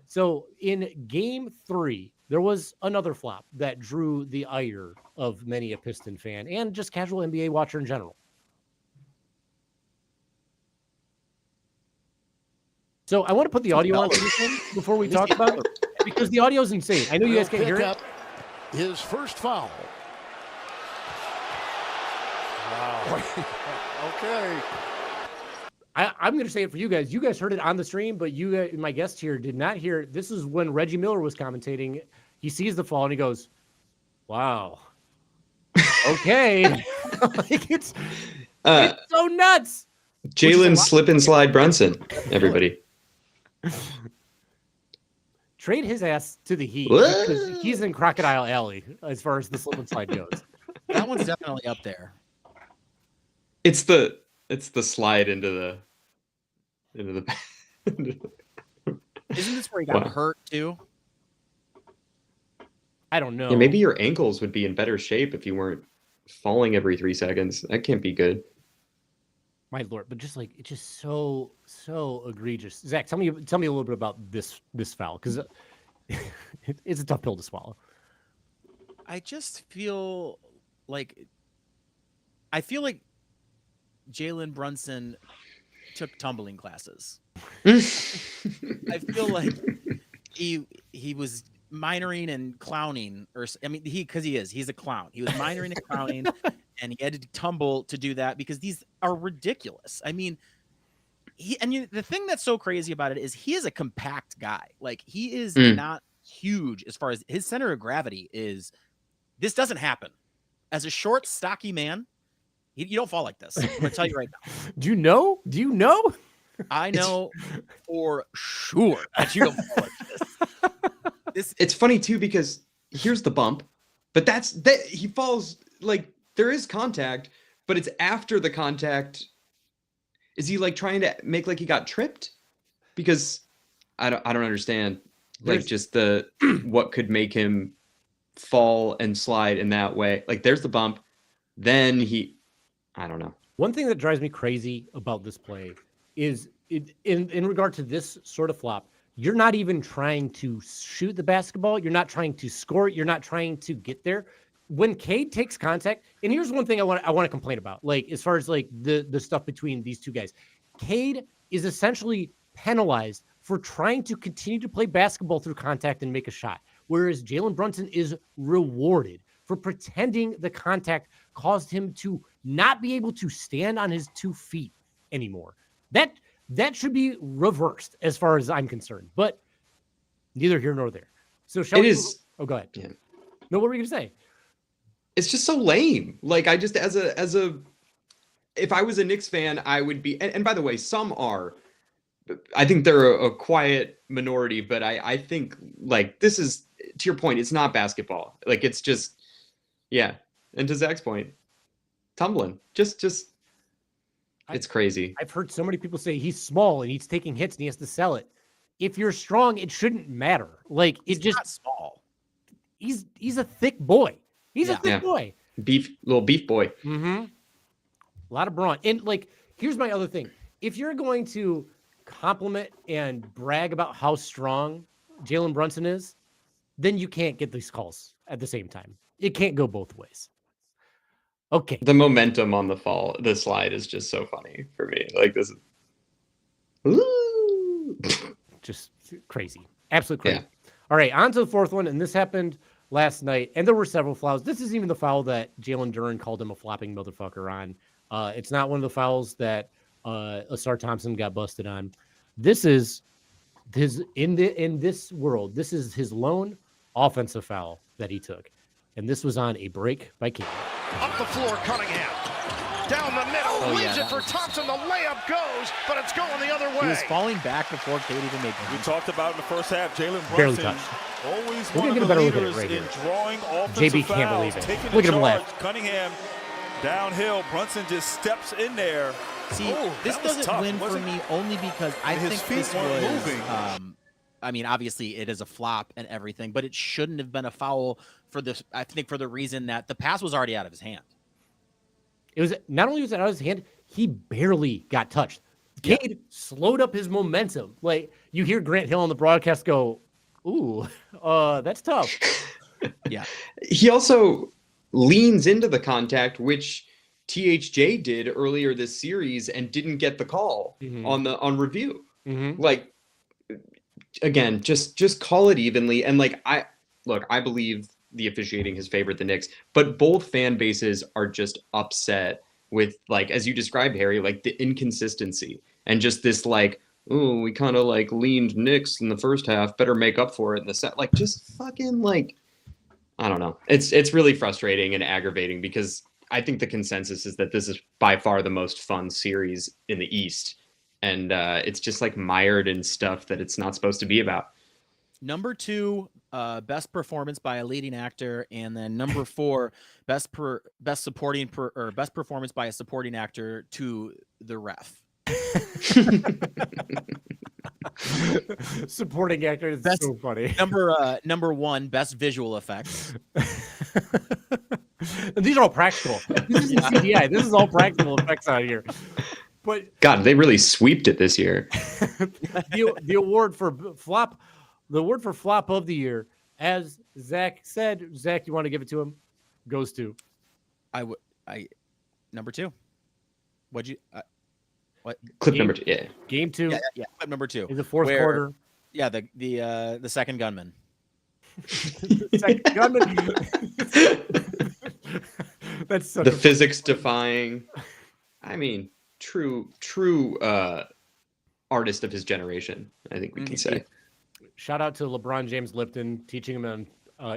So in game 3, there was another flop that drew the ire of many a Piston fan and just casual NBA watcher in general. So I want to put the audio on for this one before we talk about it, because the audio is insane. I know you guys can't hear it. His first foul. Wow. Okay. I'm going to say it for you guys. You guys heard it on the stream, but my guest here did not hear it. This is when Reggie Miller was commentating. He sees the fall and he goes, wow. Okay. Like it's so nuts. Jalen slip and slide Brunson, everybody. Trade his ass to the Heat, because he's in Crocodile Alley as far as the slip and slide goes. That one's definitely up there. It's the slide into the Isn't this where he got hurt too? I don't know. Yeah, maybe your ankles would be in better shape if you weren't falling every 3 seconds. That can't be good. My Lord, but just like it's just so egregious. Zach, tell me a little bit about this foul, because it's a tough pill to swallow. I just feel like Jalen Brunson took tumbling classes. I feel like he was minoring and clowning, he's a clown. He was minoring and clowning, and he had to tumble to do that because these are ridiculous. I mean, the thing that's so crazy about it is he is a compact guy. Like, he is not huge as far as his center of gravity is. This doesn't happen. As a short, stocky man, you don't fall like this. I'm gonna tell you right now. Do you know? I know for sure that you don't fall like this. It's funny too, because here's the bump, but that he falls, like, there is contact, but it's after the contact. Is he like trying to make like he got tripped? Because I don't understand, like, just the what could make him fall and slide in that way. Like, there's the bump, then I don't know. One thing that drives me crazy about this play is in regard to this sort of flop, you're not even trying to shoot the basketball. You're not trying to score it. You're not trying to get there. When Cade takes contact, and here's one thing I want to complain about, like, as far as like the stuff between these two guys, Cade is essentially penalized for trying to continue to play basketball through contact and make a shot, whereas Jalen Brunson is rewarded for pretending the contact caused him to not be able to stand on his 2 feet anymore. That should be reversed as far as I'm concerned, but neither here nor there. So go ahead. Yeah. No, what were you gonna say? It's just so lame. Like, I just, if I was a Knicks fan, I would be, and by the way, some are, I think they're a quiet minority, but I think, like, this is, to your point, it's not basketball. Like, it's just, yeah. And to Zach's point, tumbling, just it's crazy. I've heard so many people say he's small and he's taking hits and he has to sell it. If you're strong, it shouldn't matter. Like, he's not small. He's a thick boy. He's a thick boy. Little beef boy. Mm-hmm. A lot of brawn. And, like, here's my other thing. If you're going to compliment and brag about how strong Jalen Brunson is, then you can't get these calls at the same time. It can't go both ways. Okay. The momentum on the slide is just so funny for me. Like, this is just crazy. Absolutely crazy. Yeah. All right, on to the fourth one, and this happened last night, and there were several fouls. This is even the foul that Jalen Duren called him a flopping motherfucker on. It's not one of the fouls that Asar Thompson got busted on. This is in this world. This is his lone offensive foul that he took, and this was on a break by King. Up the floor, Cunningham. Down the middle, leaves it for Thompson. The layup goes, but it's going the other way. He was falling back before Cade even made it. We talked about in the first half, Jalen Barely Brunson, touched. always We're one gonna of get a the better look at it leaders right in here. drawing offensive JB can't fouls, believe it. taking Look the at him charge. left. Cunningham downhill. Brunson just steps in there. See, this doesn't win for me only because I think this was moving. I mean, obviously it is a flop and everything, but it shouldn't have been a foul for this. I think for the reason that the pass was already out of his hand. It was not only was it out of his hand, he barely got touched. Cade slowed up his momentum. Like, you hear Grant Hill on the broadcast go, "Ooh, that's tough." Yeah. He also leans into the contact, which THJ did earlier this series and didn't get the call on review. Mm-hmm. Like, again, just call it evenly. And, like, I believe the officiating has favored the Knicks, but both fan bases are just upset with, like, as you described, Harry, like, the inconsistency and just this, like, oh, we kind of, like, leaned Knicks in the first half, better make up for it in the set. Like, just fucking, like, I don't know. It's really frustrating and aggravating because I think the consensus is that this is by far the most fun series in the East. And it's just, like, mired in stuff that it's not supposed to be about. Number 2, best performance by a leading actor, and then number 4, best performance by a supporting actor to the ref. Supporting actor is so funny. Number 1, best visual effects. These are all practical. This is CGI. This is all practical effects out here. But God, they really sweeped it this year. the award for flop of the year, as Zach said, Zach, you want to give it to him? Goes to number 2. What'd you what Clip number 2? Yeah, game 2. Yeah, clip number 2 in the fourth quarter. Yeah, the second gunman. The second gunman. That's such the physics defying. I mean, true artist of his generation, I think we can say. Shout out to LeBron James Lipton, teaching him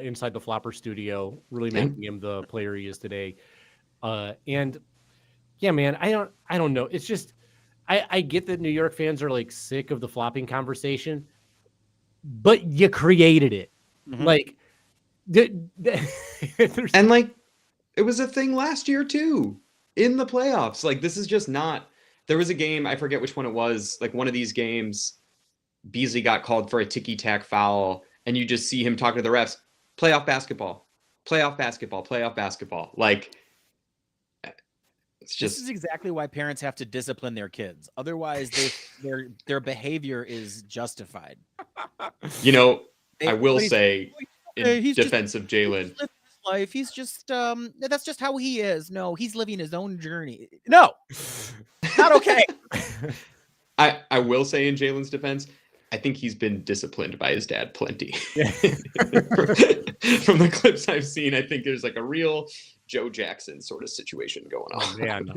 inside the Flopper studio, really making him the player he is today. And yeah, man, I don't know. It's just I get that New York fans are like sick of the flopping conversation, but you created it. Like, and like it was a thing last year too in the playoffs. Like, this is just not. There was a game, I forget which one it was. Like, one of these games, Beasley got called for a ticky-tack foul, and you just see him talking to the refs. Playoff basketball, playoff basketball, playoff basketball. Like, it's just. This is exactly why parents have to discipline their kids. Otherwise, their behavior is justified. You know, I will say, in defense of Jalen, life, he's just that's just how he is. No, he's living his own journey. No, not okay. I will say, in Jalen's defense, I think he's been disciplined by his dad plenty. Yeah. From the clips I've seen, I think there's like a real Joe Jackson sort of situation going on. Oh, man,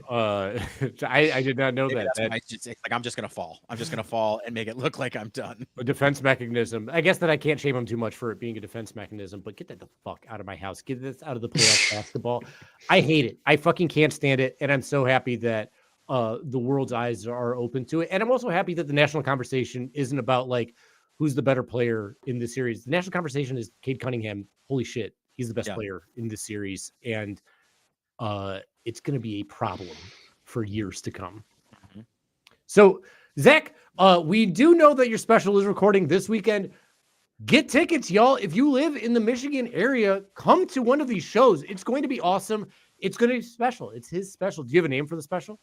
I did not know that. It's like, I'm just gonna fall. I'm just gonna fall and make it look like I'm done. A defense mechanism. I guess that I can't shame him too much for it being a defense mechanism, but get that the fuck out of my house. Get this out of the playoff basketball. I hate it. I fucking can't stand it, and I'm so happy that the world's eyes are open to it. And I'm also happy that the national conversation isn't about like who's the better player in the series. The national conversation is Cade Cunningham. Holy shit, he's the best player in this series, and it's going to be a problem for years to come. So, Zach, we do know that your special is recording this weekend. Get tickets, y'all. If you live in the Michigan area, come to one of these shows. It's going to be awesome. It's going to be special. It's his special. Do you have a name for the special?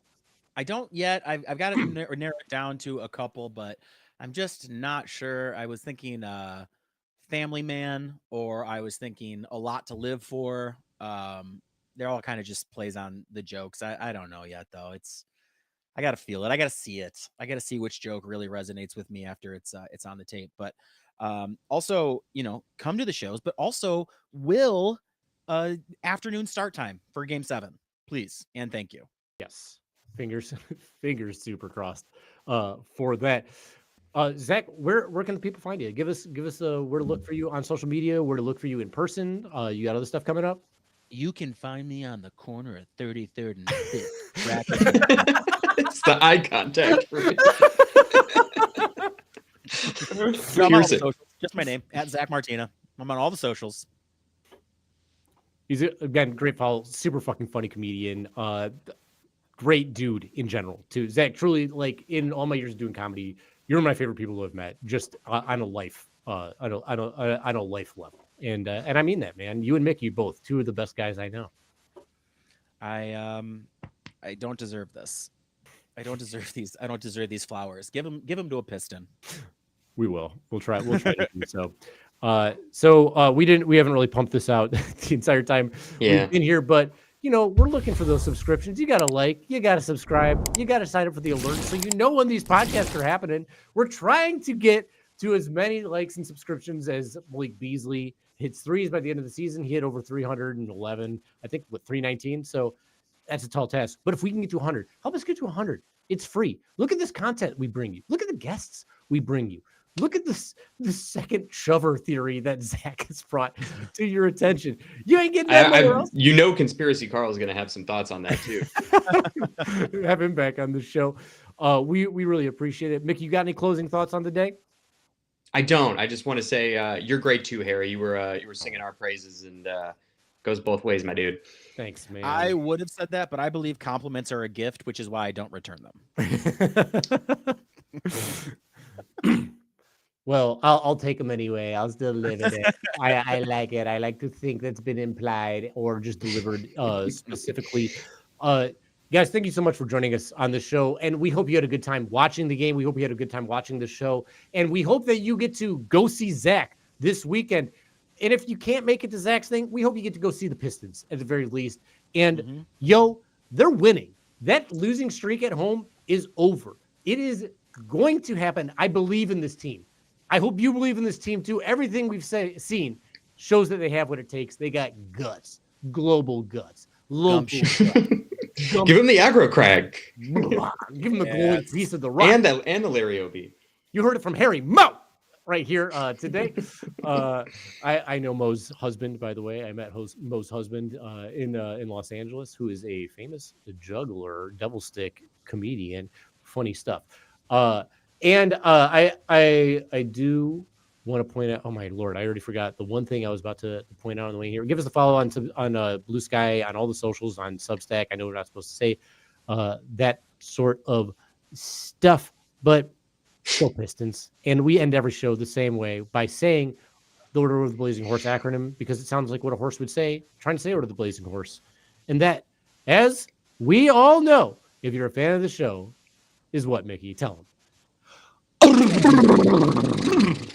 I don't yet. I've got to narrow it down to a couple, but I'm just not sure. I was thinking Family Man, or I was thinking A Lot to Live For. They're all kind of just plays on the jokes. I don't know yet, though. I got to feel it. I got to see it. I got to see which joke really resonates with me after it's on the tape. But also, come to the shows, but also will afternoon start time for Game 7, please. And thank you. Yes. Fingers super crossed for that. Zach, where can the people find you? Give us where to look for you on social media, where to look for you in person. You got other stuff coming up? You can find me on the corner of 33rd and 5th. It's the eye contact. Just my name, at Zach Martina. I'm on all the socials. He's, again, great follow. Super fucking funny comedian. Great dude in general, too. Zach, truly, like, in all my years of doing comedy, you're my favorite people I've met, just on a life level. And I mean that, man. You and Mickey, both two of the best guys I know. I don't deserve this. I don't deserve these. I don't deserve these flowers. Give them to a Piston. We will. We'll try to do so. We haven't really pumped this out the entire time we've been here, but we're looking for those subscriptions. You got to like, you got to subscribe, you got to sign up for the alerts so you know when these podcasts are happening. We're trying to get to as many likes and subscriptions as Malik Beasley hits threes by the end of the season. He hit over 311, I think, with 319. So that's a tall task. But if we can get to 100, help us get to 100. It's free. Look at this content we bring you. Look at the guests we bring you. Look at this second shover theory that Zach has brought to your attention. You ain't getting that nowhere else. Conspiracy Carl is going to have some thoughts on that too. Have him back on the show. We really appreciate it. Mick, you got any closing thoughts on the day? I don't. I just want to say you're great too, Harry. You were singing our praises, and goes both ways, my dude. Thanks, man. I would have said that, but I believe compliments are a gift, which is why I don't return them. Well, I'll take them anyway. I'll still live in it. I like it. I like to think that's been implied or just delivered specifically. Guys, thank you so much for joining us on the show. And we hope you had a good time watching the game. We hope you had a good time watching the show. And we hope that you get to go see Zach this weekend. And if you can't make it to Zach's thing, we hope you get to go see the Pistons at the very least. And they're winning. That losing streak at home is over. It is going to happen. I believe in this team. I hope you believe in this team too. Everything we've seen shows that they have what it takes. They got guts, global guts, local guts. Give him the aggro crack. Give him the glowing piece of the rock. And the Larry O.B. You heard it from Harry Mo right here today. I know Mo's husband, by the way. I met Mo's husband in Los Angeles, who is a famous juggler, double stick comedian. Funny stuff. And I do want to point out, oh my Lord, I already forgot the one thing I was about to point out on the way here. Give us a follow on Blue Sky, on all the socials, on Substack. I know we're not supposed to say that sort of stuff, but still Pistons. And we end every show the same way by saying the Order of the Blazing Horse acronym, because it sounds like what a horse would say, trying to say Order of the Blazing Horse. And that, as we all know, if you're a fan of the show, is what, Mickey? Tell them.